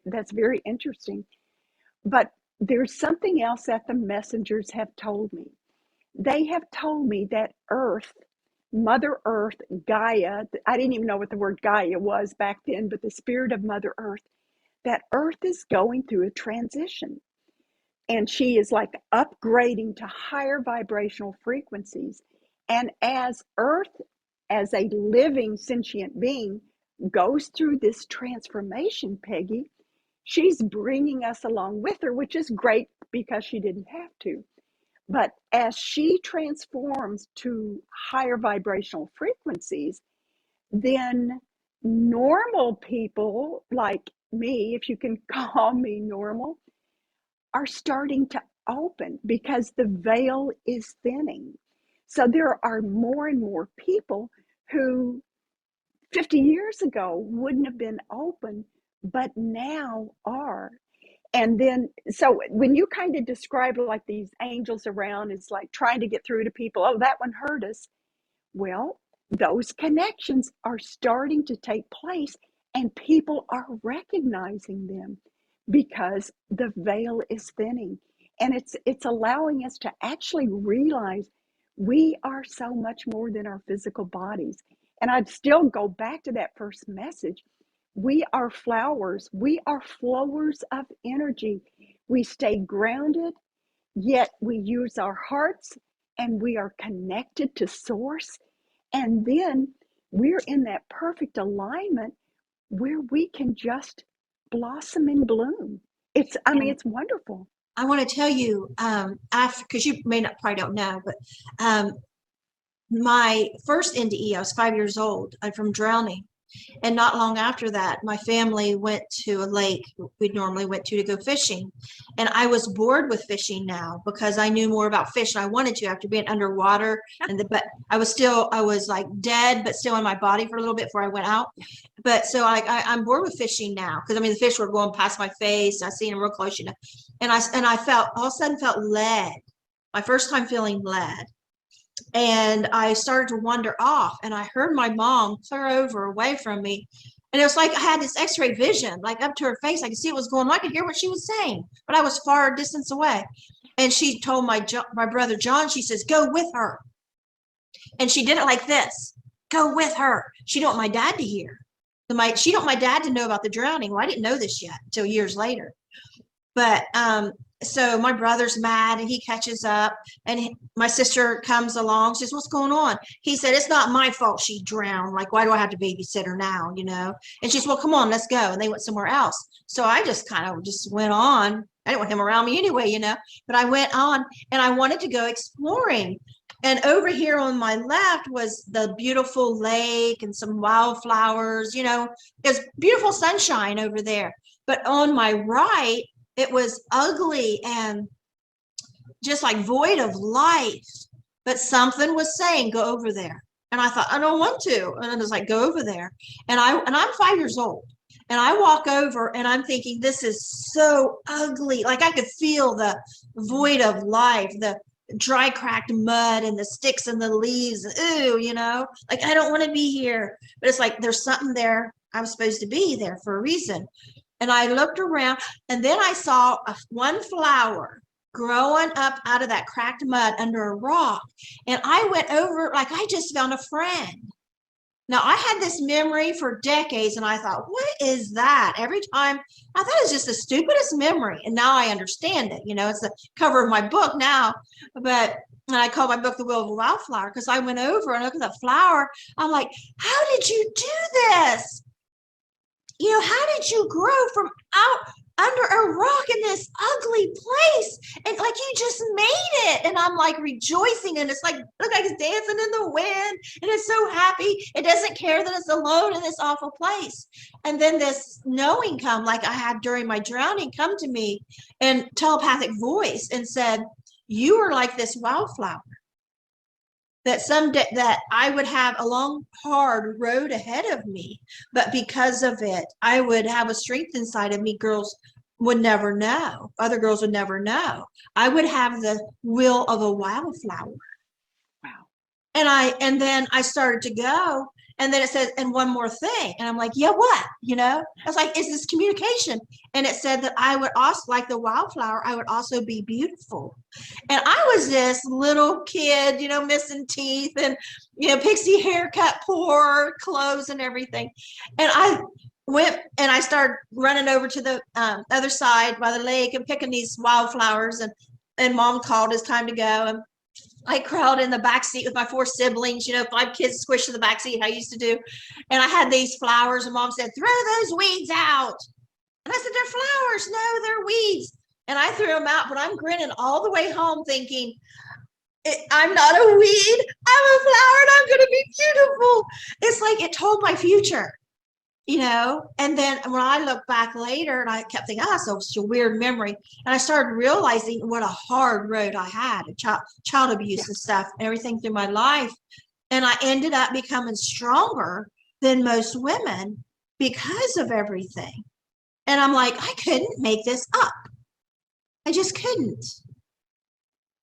That's very interesting. But there's something else that the messengers have told me. They have told me that Earth, Mother Earth, Gaia, I didn't even know what the word Gaia was back then, but the spirit of Mother Earth, that Earth is going through a transition. And she is like upgrading to higher vibrational frequencies. And as Earth, as a living sentient being, goes through this transformation, Pegi, she's bringing us along with her, which is great because she didn't have to. But as she transforms to higher vibrational frequencies, then normal people like me, if you can call me normal, are starting to open because the veil is thinning. So there are more and more people who 50 years ago wouldn't have been open, but now are. And then, so when you kind of describe like these angels around, it's like trying to get through to people, oh, that one hurt us. Well, those connections are starting to take place and people are recognizing them because the veil is thinning. And it's allowing us to actually realize we are so much more than our physical bodies. And I'd still go back to that first message. We are flowers. We are flowers of energy. We stay grounded, yet we use our hearts and we are connected to source. And then we're in that perfect alignment where we can just blossom and bloom. I mean, it's wonderful. I want to tell you, after, because you probably don't know, but my first NDE, I was 5 years old. I'm from drowning. And not long after that, my family went to a lake we normally went to go fishing. And I was bored with fishing now because I knew more about fish and I wanted to after being underwater. But I was like dead, but still in my body for a little bit before I went out. But so I'm bored with fishing now because I mean, the fish were going past my face. I seen them real close, you know, and I felt all of a sudden felt lead. My first time feeling lead. And I started to wander off and I heard my mom clear over away from me. And it was like I had this x-ray vision, like up to her face. I could see what was going on. I could hear what she was saying, but I was far distance away. And she told my brother, John, she says, go with her. And she did it like this, go with her. She didn't want my dad to hear. She didn't want my dad to know about the drowning. Well, I didn't know this yet until years later. But so my brother's mad and he catches up and my sister comes along, says, what's going on? He said, it's not my fault she drowned. Like, why do I have to babysit her now? You know? And she said, well, come on, let's go. And they went somewhere else. So I just kind of just went on. I didn't want him around me anyway, you know, but I went on and I wanted to go exploring. And over here on my left was the beautiful lake and some wildflowers, you know, there's beautiful sunshine over there. But on my right, it was ugly and just like void of life, but something was saying, go over there. And I thought, I don't want to. And I was like, go over there. And I'm 5 years old and I walk over and I'm thinking, this is so ugly. Like I could feel the void of life, the dry cracked mud and the sticks and the leaves. Ooh, you know, like I don't want to be here, but it's like, there's something there. I'm supposed to be there for a reason. And I looked around and then I saw one flower growing up out of that cracked mud under a rock. And I went over like I just found a friend. Now I had this memory for decades and I thought, what is that? Every time I thought it was just the stupidest memory. And now I understand it. You know, it's the cover of my book now, but and I call my book The Wildflower because I went over and looked at the flower. I'm like, how did you do this? You know, how did you grow from out under a rock in this ugly place? And like, you just made it. And I'm like rejoicing. And it's like, look like it's dancing in the wind. And it's so happy. It doesn't care that it's alone in this awful place. And then this knowing come, like I had during my drowning, come to me in telepathic voice and said, you are like this wildflower. That someday that I would have a long, hard road ahead of me, but because of it, I would have a strength inside of me. Girls would never know. Other girls would never know. I would have the will of a wildflower. Wow. And then I started to go, and then it says, and one more thing. And I'm like, yeah, what? You know, I was like, is this communication? And it said that I would also, like the wildflower, I would also be beautiful. And I was this little kid, you know, missing teeth and, you know, pixie haircut, poor clothes and everything. And I went and I started running over to the other side by the lake and picking these wildflowers. And mom called, it's time to go. And I crawled in the back seat with my 4 siblings, you know, 5 kids squished in the back seat, I used to do. And I had these flowers and mom said, throw those weeds out. And I said, they're flowers. No, they're weeds. and I threw them out, but I'm grinning all the way home thinking, I'm not a weed, I'm a flower, and I'm going to be beautiful. It's like it told my future, you know. And then when I look back later, and I kept thinking, oh, so it's a weird memory. And I started realizing what a hard road I had, child abuse and stuff, everything through my life. And I ended up becoming stronger than most women because of everything. And I'm like, I couldn't make this up. I just couldn't.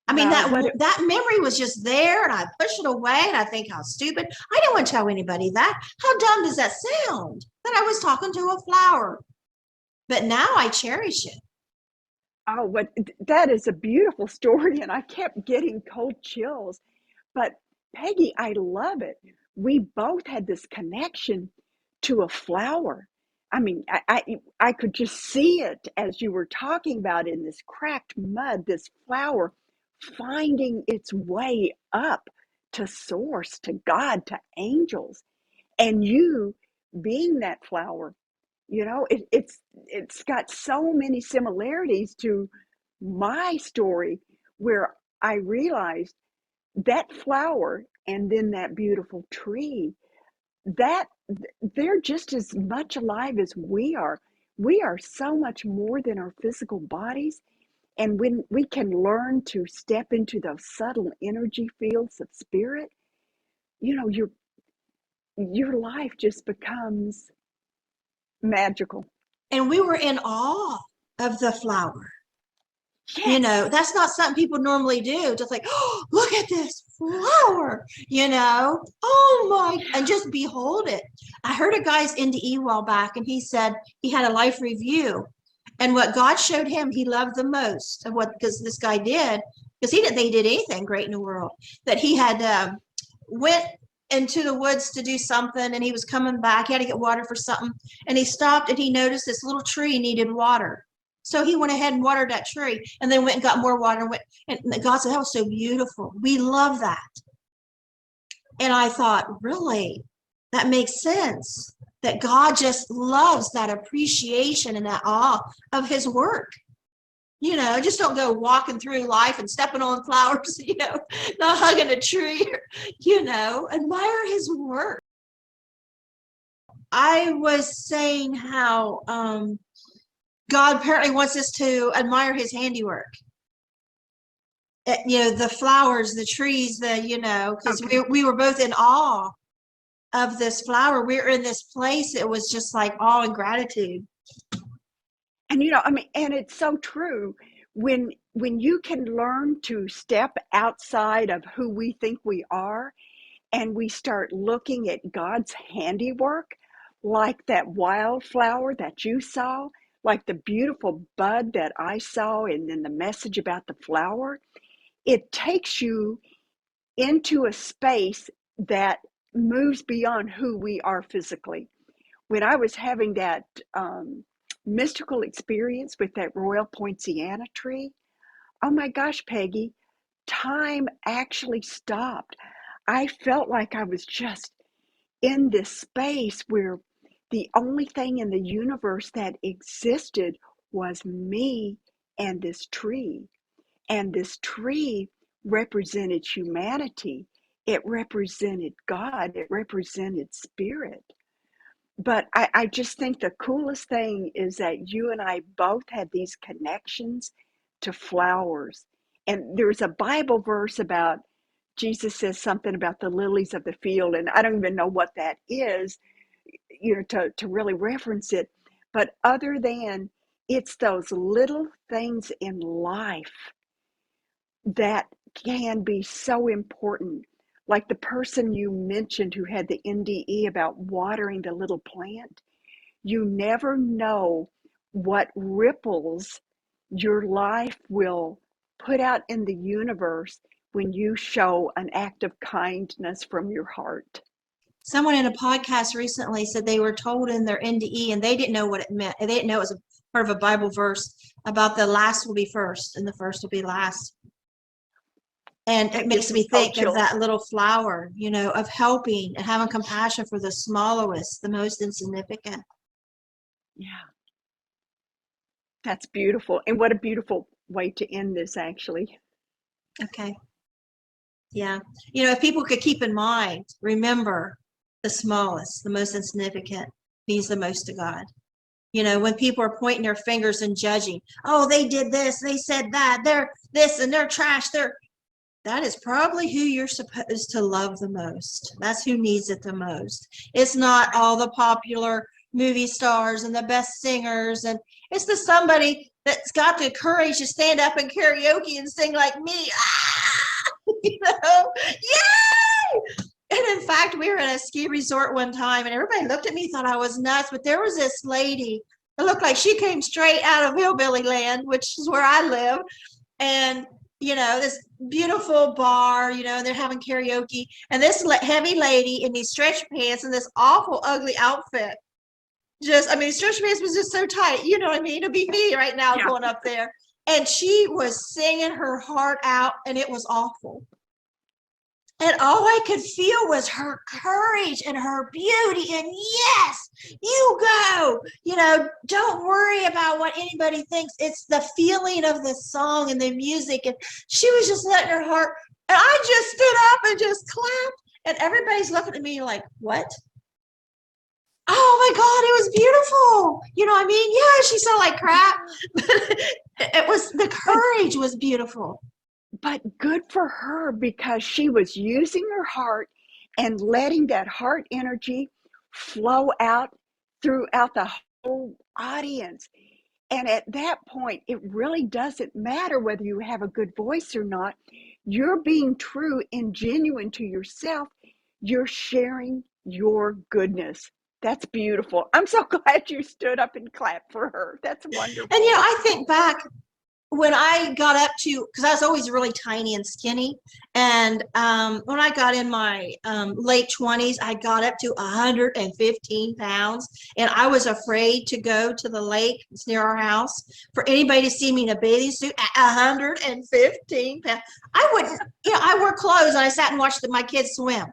I mean, that memory was just there, and I pushed it away, and I think, how stupid. I didn't want to tell anybody that. How dumb does that sound? That I was talking to a flower. But now I cherish it. Oh, but that is a beautiful story, and I kept getting cold chills. But Pegi, I love it. We both had this connection to a flower. I mean, I could just see it as you were talking about in this cracked mud, this flower finding its way up to source, to God, to angels. And you being that flower, you know, it's got so many similarities to my story, where I realized that flower and then that beautiful tree, that they're just as much alive as we are. We are so much more than our physical bodies. And when we can learn to step into those subtle energy fields of spirit, you know, your life just becomes magical. And we were in awe of the flower. Yes. You know, that's not something people normally do. Just like, oh, look at this flower, you know, oh my, and just behold it. I heard a guy's NDE a while back, and he said he had a life review. And what God showed him he loved the most of what, because this guy did, because he didn't think he did anything great in the world, that he had went into the woods to do something, and he was coming back. He had to get water for something, and he stopped and he noticed this little tree needed water. So he went ahead and watered that tree, and then went and got more water. And God said, that was so beautiful. We love that. And I thought, really, that makes sense. That God just loves that appreciation and that awe of his work. You know, just don't go walking through life and stepping on flowers, you know, not hugging a tree, you know, admire his work. I was saying how God apparently wants us to admire his handiwork. You know, the flowers, the trees, you know, because we were both in awe of this flower. We were in this place. It was just like awe and gratitude. And, you know, I mean, and it's so true. When you can learn to step outside of who we think we are, and we start looking at God's handiwork, like that wildflower that you saw, like the beautiful bud that I saw, and then the message about the flower, it takes you into a space that moves beyond who we are physically. When I was having that mystical experience with that royal poinciana tree, oh my gosh, Pegi, time actually stopped. I felt like I was just in this space where the only thing in the universe that existed was me and this tree. And this tree represented humanity. It represented God. It represented spirit. But I just think the coolest thing is that you and I both had these connections to flowers. And there's a Bible verse about, Jesus says something about the lilies of the field, and I don't even know what that is, you know, to really reference it. But other than, it's those little things in life that can be so important. Like the person you mentioned who had the NDE about watering the little plant. You never know what ripples your life will put out in the universe when you show an act of kindness from your heart. Someone in a podcast recently said they were told in their NDE, and they didn't know what it meant. They didn't know it was a part of a Bible verse about the last will be first and the first will be last. And it makes me think of that little flower, you know, of helping and having compassion for the smallest, the most insignificant. Yeah. That's beautiful. And what a beautiful way to end this, actually. Okay. Yeah. You know, if people could keep in mind, remember the smallest, the most insignificant means the most to God. You know, when people are pointing their fingers and judging, oh, they did this, they said that, they're this and they're trash, that is probably who you're supposed to love the most. That's who needs it the most. It's not all the popular movie stars and the best singers, and it's the somebody that's got the courage to stand up and karaoke and sing like me. You know, yay! And in fact, we were at a ski resort one time, and everybody looked at me, thought I was nuts. But there was this lady that looked like she came straight out of hillbilly land, which is where I live. And you know, this beautiful bar, you know, they're having karaoke, and this heavy lady in these stretch pants and this awful ugly outfit. Just, I mean, stretch pants was just so tight, you know what I mean? It'd be me right now going up there. And she was singing her heart out, and it was awful. And all I could feel was her courage and her beauty. And yes, you go, you know, don't worry about what anybody thinks. It's the feeling of the song and the music. And she was just letting her heart, and I just stood up and just clapped. And everybody's looking at me like, what? Oh my God, it was beautiful. You know what I mean? Yeah, she sounded like crap. It was, the courage was beautiful. But good for her, because she was using her heart and letting that heart energy flow out throughout the whole audience. And at that point, it really doesn't matter whether you have a good voice or not. You're being true and genuine to yourself. You're sharing your goodness. That's beautiful. I'm so glad you stood up and clapped for her. That's wonderful. And, you know, I think back when I got up to, because I was always really tiny and skinny. And when I got in my late 20s, I got up to 115 pounds. And I was afraid to go to the lake. It's near our house. For anybody to see me in a bathing suit at 115 pounds. I wouldn't, you know, I wore clothes and I sat and watched my kids swim.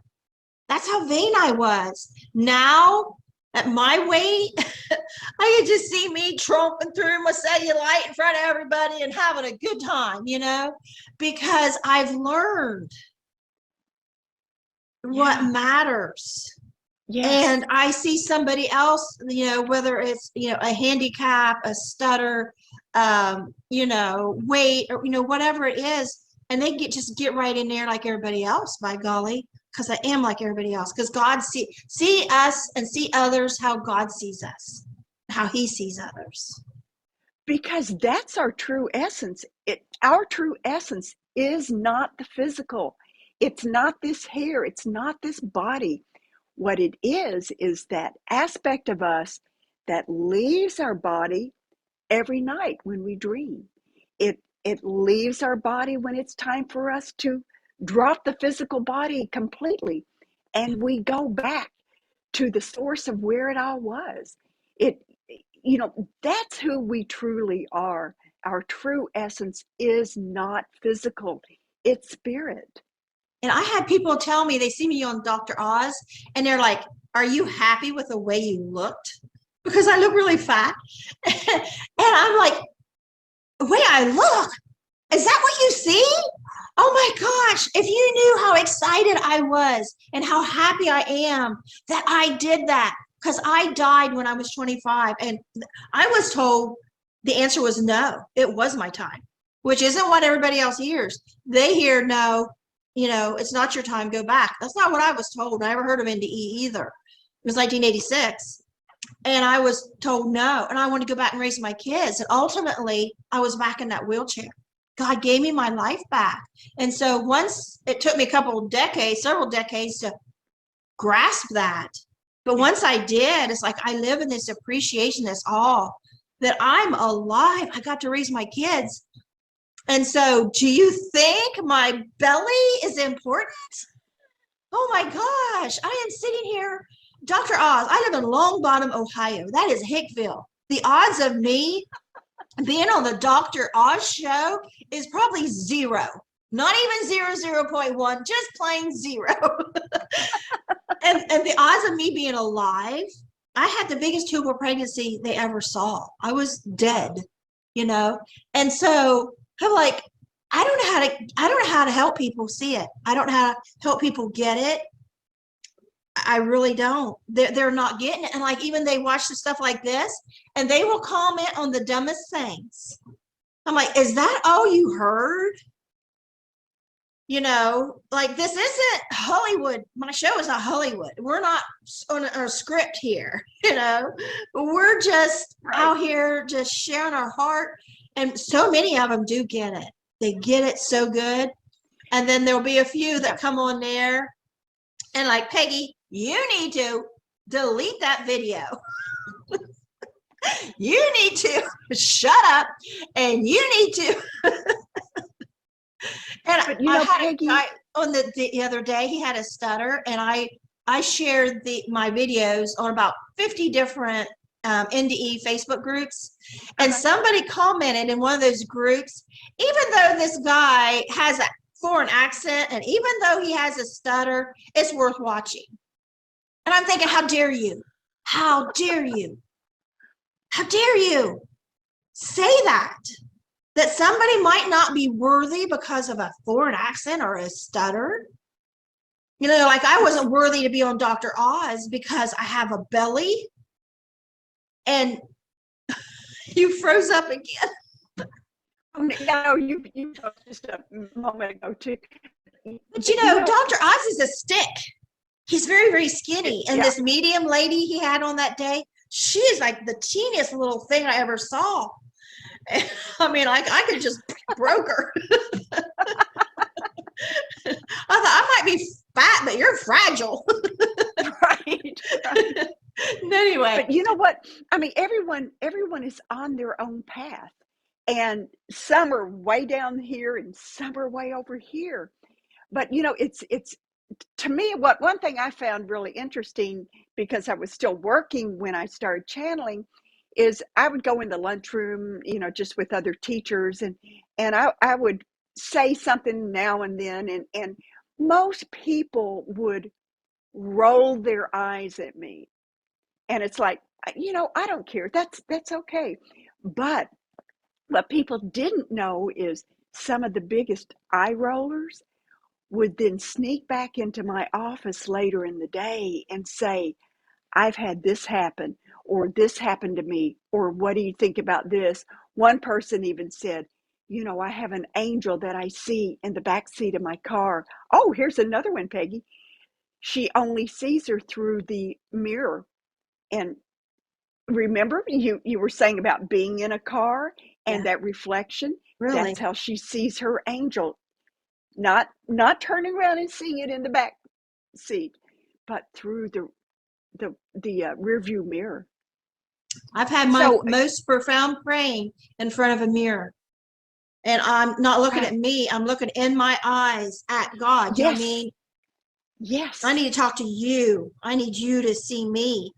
That's how vain I was. Now, at my weight, I could just see me tromping through my cellulite in front of everybody and having a good time, you know, because I've learned what matters. Yes. And I see somebody else, you know, whether it's, you know, a handicap, a stutter, you know, weight, or, you know, whatever it is, and they just get right in there like everybody else, by golly. Because I am like everybody else. Because God see us and see others how God sees us, how He sees others. Because that's our true essence. Our true essence is not the physical. It's not this hair. It's not this body. What it is that aspect of us that leaves our body every night when we dream. It leaves our body when it's time for us to drop the physical body completely, and we go back to the source of where it all was. You know, that's who we truly are. Our true essence is not physical, it's spirit. And I had people tell me, they see me on Dr. Oz, and they're like, are you happy with the way you looked? Because I look really fat. And I'm like, the way I look, is that what you see? Oh my gosh, if you knew how excited I was and how happy I am that I did that, because I died when I was 25, and I was told the answer was no, it was my time, which isn't what everybody else hears. They hear no, you know, it's not your time, go back. That's not what I was told. I never heard of NDE either. It was 1986. And I was told no, and I wanted to go back and raise my kids. And ultimately, I was back in that wheelchair. God gave me my life back. And so once, it took me a couple of decades, several decades to grasp that. But once I did, it's like I live in this appreciation, this awe that I'm alive. I got to raise my kids. And so do you think my belly is important? Oh my gosh, I am sitting here. Dr. Oz, I live in Long Bottom, Ohio. That is Hickville. The odds of me being on the Dr. Oz show is probably zero. Not even 0.1, just plain zero. and the odds of me being alive, I had the biggest tubal pregnancy they ever saw. I was dead. you know? And so I'm like, I don't know how to help people see it. I don't know how to help people get it. I really don't. They're not getting it. And like, even they watch the stuff like this and they will comment on the dumbest things. I'm like, is that all you heard? You know, like, this isn't Hollywood. My show is not Hollywood. We're not on a script here, you know. We're just out here just sharing our heart. And so many of them do get it. They get it so good. And then there'll be a few that come on there and like, Peggy, you need to delete that video. You need to shut up, and you need to. And but you know, I had Peggy, a guy on the other day, he had a stutter, and I shared my videos on about 50 different NDE Facebook groups, and somebody commented in one of those groups, even though this guy has a foreign accent, and even though he has a stutter, it's worth watching. And I'm thinking, how dare you? How dare you? How dare you say that somebody might not be worthy because of a foreign accent or a stutter? You know, like, I wasn't worthy to be on Dr. Oz because I have a belly. And you froze up again. No, you talked just a moment ago too. But you know, Dr. Oz is a stick. He's very, very skinny. And this medium lady he had on that day, she is like the teeniest little thing I ever saw. I mean, I could just broke her. I thought, I might be fat, but you're fragile. Right. Anyway. But you know what? I mean, everyone is on their own path. And some are way down here and some are way over here. But you know, it's to me, one thing I found really interesting, because I was still working when I started channeling, is I would go in the lunchroom, you know, just with other teachers, and I would say something now and then, and most people would roll their eyes at me. And it's like, you know, I don't care. That's okay. But what people didn't know is some of the biggest eye rollers would then sneak back into my office later in the day and say, I've had this happen, or this happened to me, or what do you think about this? One person even said, you know, I have an angel that I see in the back seat of my car. Oh, here's another one, Peggy. She only sees her through the mirror. And remember, you were saying about being in a car and that reflection? Really? That's how she sees her angel. Not turning around and seeing it in the back seat, but through the rear view mirror. I've had my most profound praying in front of a mirror, and I'm not looking at me. I'm looking in my eyes at God. You know what I mean? Yes. I need to talk to you. I need you to see me.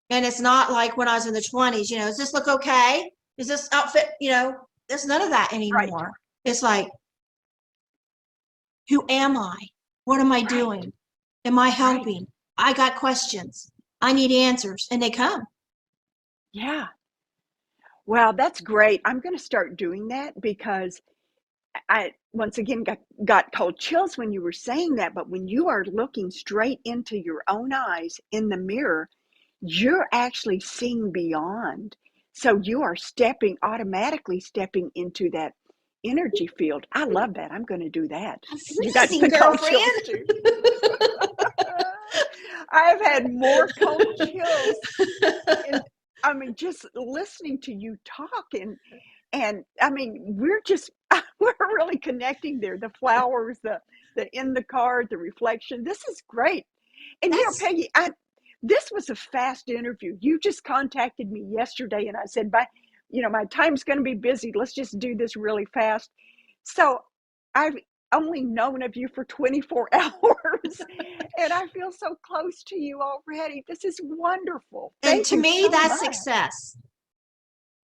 And it's not like when I was in the 20s, you know, does this look okay? Is this outfit, you know, there's none of that anymore. Right. It's like, who am I? What am I doing? Am I helping? I got questions. I need answers, and they come. Yeah. Wow, that's great. I'm going to start doing that, because I once again got cold chills when you were saying that. But when you are looking straight into your own eyes in the mirror, you're actually seeing beyond. So you are automatically stepping into that energy field. I love that. I'm going to do that. You got the cold chills too. I've had more cold chills. I mean, just listening to you talk, and I mean, we're really connecting there. The flowers, the in the card, the reflection. This is great. And you know, Peggy, this was a fast interview. You just contacted me yesterday, and I said, my time's going to be busy. Let's just do this really fast. So I've only known of you for 24 hours, and I feel so close to you already. This is wonderful. And to me, that's success.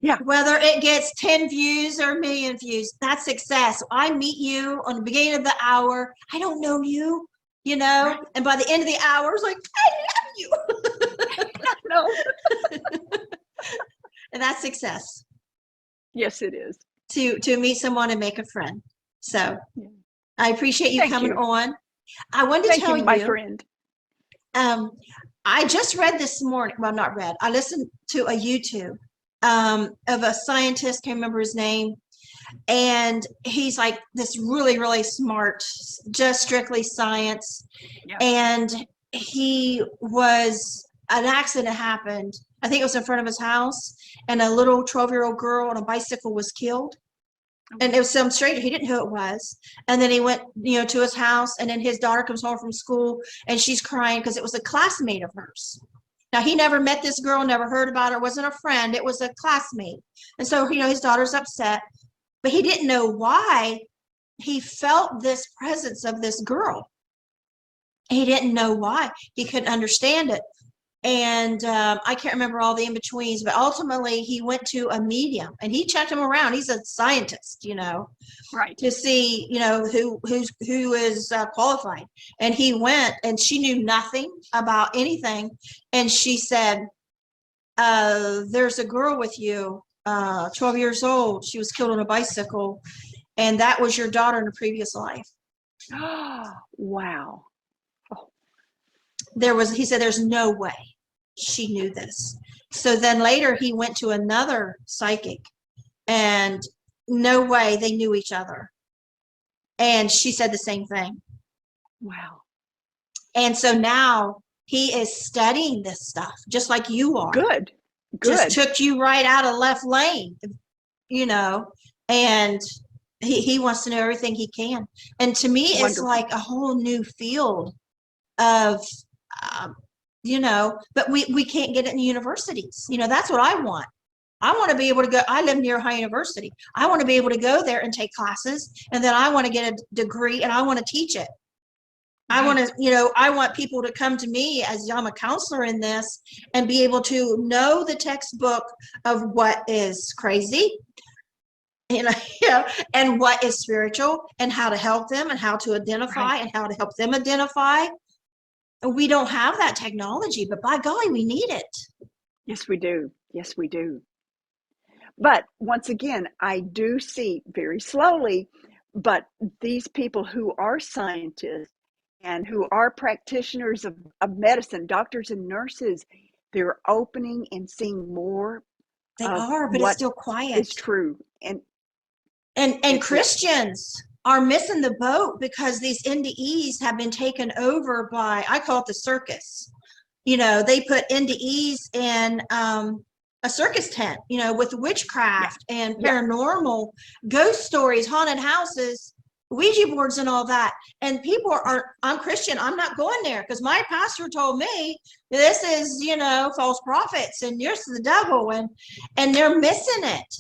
Yeah. Whether it gets 10 views or a million views, that's success. I meet you on the beginning of the hour. I don't know you, you know, and by the end of the hour, it's like, I love you. No. And that's success. Yes, it is. to meet someone and make a friend. So Yeah. I appreciate you Thank coming you. on. I wanted to Thank tell you, my you, friend. I just read this morning, well, not read, I listened to a YouTube of a scientist, can't remember his name, and he's like this really, really smart, just strictly science. Yeah. And an accident happened. I think it was in front of his house, and a little 12-year-old girl on a bicycle was killed. And it was some stranger, he didn't know who it was. And then he went, to his house, and then his daughter comes home from school and she's crying because it was a classmate of hers. Now, he never met this girl, never heard about her, wasn't a friend, it was a classmate. And so, his daughter's upset, but he didn't know why he felt this presence of this girl. He didn't know why. He couldn't understand it. And I can't remember all the in-betweens, but ultimately he went to a medium and he checked him around. He's a scientist, Right. to see, who is qualified. And he went, and she knew nothing about anything. And she said, there's a girl with you, 12 years old. She was killed on a bicycle. And that was your daughter in a previous life. Wow. He said, there's no way she knew this. So then later he went to another psychic, and no way they knew each other. And she said the same thing. Wow. And so now he is studying this stuff, just like you are. Good. Just took you right out of left lane, and he wants to know everything he can. And to me, Wonderful. It's like a whole new field of, but we can't get it in universities. That's what I want. I want to be able to go. I live near Ohio University. I want to be able to go there and take classes, and then I want to get a degree and I want to teach it. I want to, I want people to come to me as I'm a counselor in this and be able to know the textbook of what is crazy, and what is spiritual, and how to help them, and how to identify, and how to help them identify. We don't have that technology, but by golly, we need it. Yes, we do. Yes, we do. But once again, I do see very slowly, but these people who are scientists and who are practitioners of medicine, doctors and nurses, they're opening and seeing more. They are, but it's still quiet. It's true. And Christians are missing the boat because these NDEs have been taken over by, I call it the circus. They put NDEs in a circus tent, with witchcraft and paranormal, ghost stories, haunted houses, Ouija boards and all that. And people I'm Christian, I'm not going there because my pastor told me this is, false prophets and you're the devil, and they're missing it.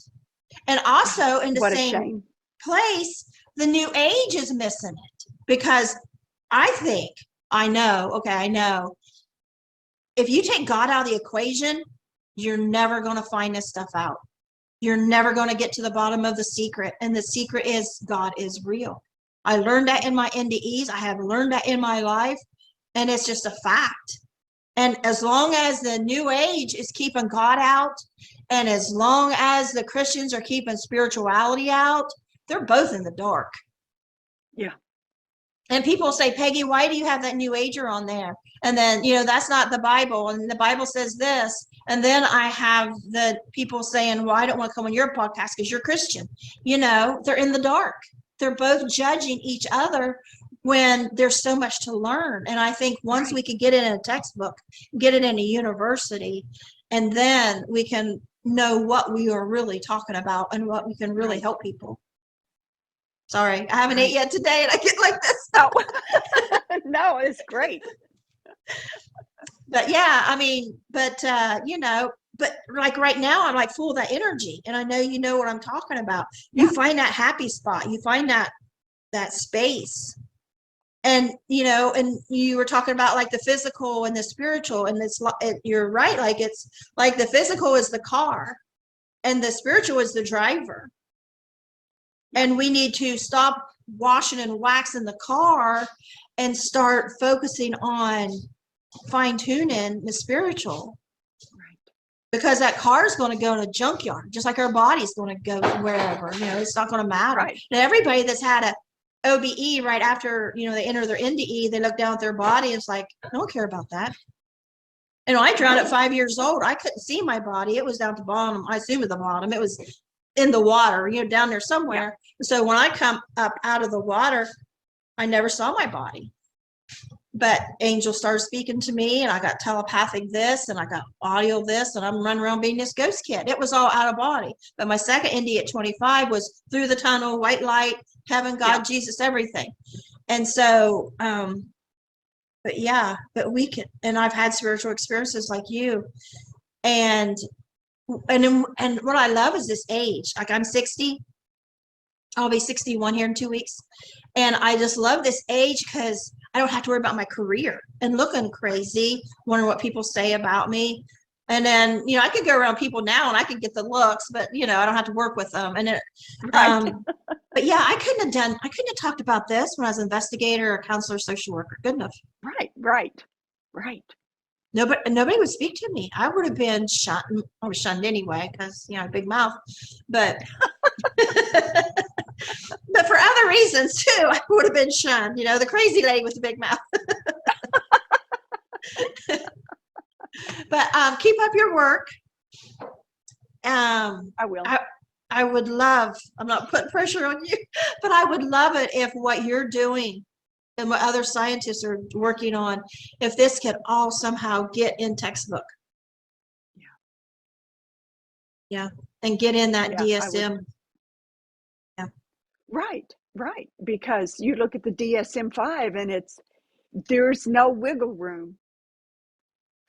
And also in the same place, the new age is missing it, because I know, if you take God out of the equation, you're never going to find this stuff out. You're never going to get to the bottom of the secret. And the secret is God is real. I learned that in my NDEs. I have learned that in my life. And it's just a fact. And as long as the new age is keeping God out, and as long as the Christians are keeping spirituality out, they're both in the dark. Yeah. And people say, Peggy, why do you have that new ager on there? And then, that's not the Bible. And the Bible says this. And then I have the people saying, well, I don't want to come on your podcast because you're Christian. They're in the dark. They're both judging each other when there's so much to learn. And I think once we could get it in a textbook, get it in a university, and then we can know what we are really talking about and what we can really help people. Sorry, I haven't ate yet today, and I get like this. No, no, it's great. But yeah, but like right now, I'm like full of that energy, and I know you know what I'm talking about. You find that happy spot, you find that space, and and you were talking about like the physical and the spiritual, and you're right. Like it's like the physical is the car, and the spiritual is the driver. And we need to stop washing and waxing the car and start focusing on fine-tuning the spiritual. Right. because that car is going to go in a junkyard, just like our body's going to go wherever. It's not going to matter. Right. And everybody that's had a OBE right after, they enter their NDE, they look down at their body. It's like, I don't care about that. I drowned at 5 years old. I couldn't see my body. It was down at the bottom. I assume at the bottom. It was in the water, down there somewhere. Yeah. So when I come up out of the water, I never saw my body. But Angel started speaking to me, and I got telepathic this, and I got audio this, and I'm running around being this ghost kid. It was all out of body. But my second NDE at 25 was through the tunnel, white light, heaven, God, yeah. Jesus, everything. And so, but we can, and I've had spiritual experiences like you. And what I love is this age. Like, I'm 60. I'll be 61 here in 2 weeks. And I just love this age because I don't have to worry about my career and looking crazy, wondering what people say about me. And then, I could go around people now and I could get the looks, but, I don't have to work with them. And right. But yeah, I couldn't have talked about this when I was an investigator or counselor, social worker. Good enough. Right. Nobody would speak to me. I would have been shunned. I was shunned anyway because, big mouth. But but for other reasons too, I would have been shunned. The crazy lady with the big mouth. But keep up your work. I will. I would love. I'm not putting pressure on you, but I would love it if what you're doing and what other scientists are working on, if this could all somehow get in textbook. Yeah. And get in that DSM. Yeah. Right. Because you look at the DSM-5 and there's no wiggle room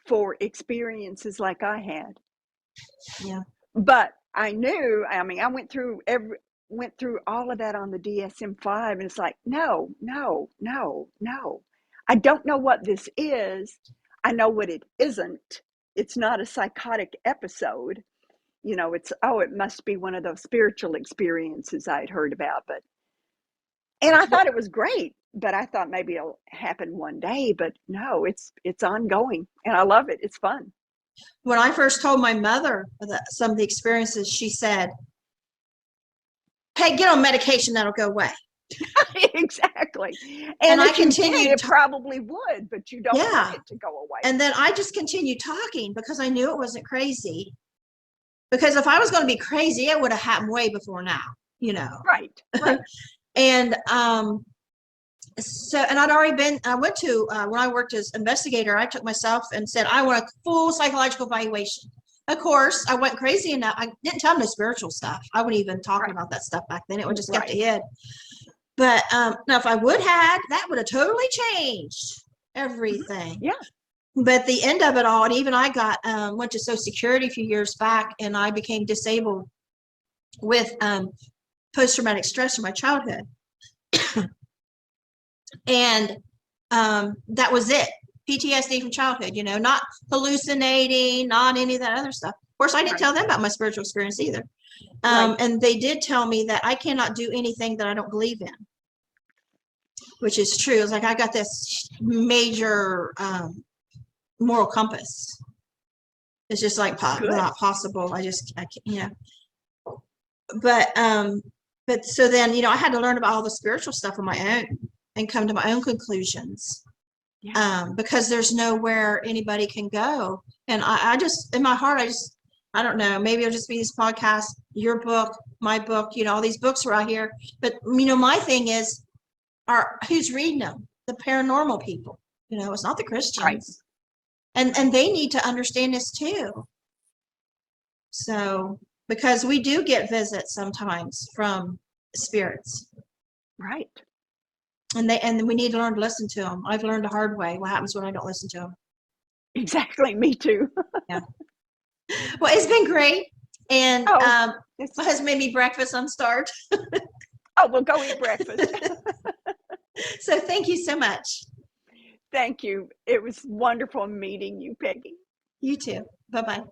for experiences like I had. Yeah. But I went through all of that on the DSM-5, and it's like, no. I don't know what this is. I know what it isn't. It's not a psychotic episode. It must be one of those spiritual experiences I'd heard about. And I thought it was great, but I thought maybe it'll happen one day. But no, it's ongoing, and I love it. It's fun. When I first told my mother some of the experiences, she said, "Hey, get on medication, that'll go away." Exactly. And I continued. It probably would, but you don't want it to go away. And then I just continued talking because I knew it wasn't crazy. Because if I was going to be crazy, it would have happened way before now, Right. And and I went to, when I worked as investigator, I took myself and said, I want a full psychological evaluation. Of course, I went crazy enough. I didn't tell them the spiritual stuff. I wouldn't even talk about that stuff back then. It would just kept ahead. But now if I that would have totally changed everything. Yeah. But the end of it all, and even I went to Social Security a few years back, and I became disabled with post-traumatic stress from my childhood. And that was it. PTSD from childhood, not hallucinating, not any of that other stuff. Of course, I didn't tell them about my spiritual experience either. And they did tell me that I cannot do anything that I don't believe in, which is true. It's like I got this major moral compass. It's just like not possible. I can't, But so then, I had to learn about all the spiritual stuff on my own and come to my own conclusions. Because there's nowhere anybody can go. And I just, in my heart, I don't know, maybe it'll just be this podcast, your book, my book, all these books are out here. But, my thing is, who's reading them? The paranormal people, it's not the Christians. Right. And they need to understand this too. So, because we do get visits sometimes from spirits. Right. And we need to learn to listen to them. I've learned the hard way what happens when I don't listen to them. Exactly. Me too. Yeah. Well, it's been great. And it has made me breakfast. I'm starved. We'll go eat breakfast. So thank you so much. Thank you. It was wonderful meeting you, Peggy. You too. Bye-bye.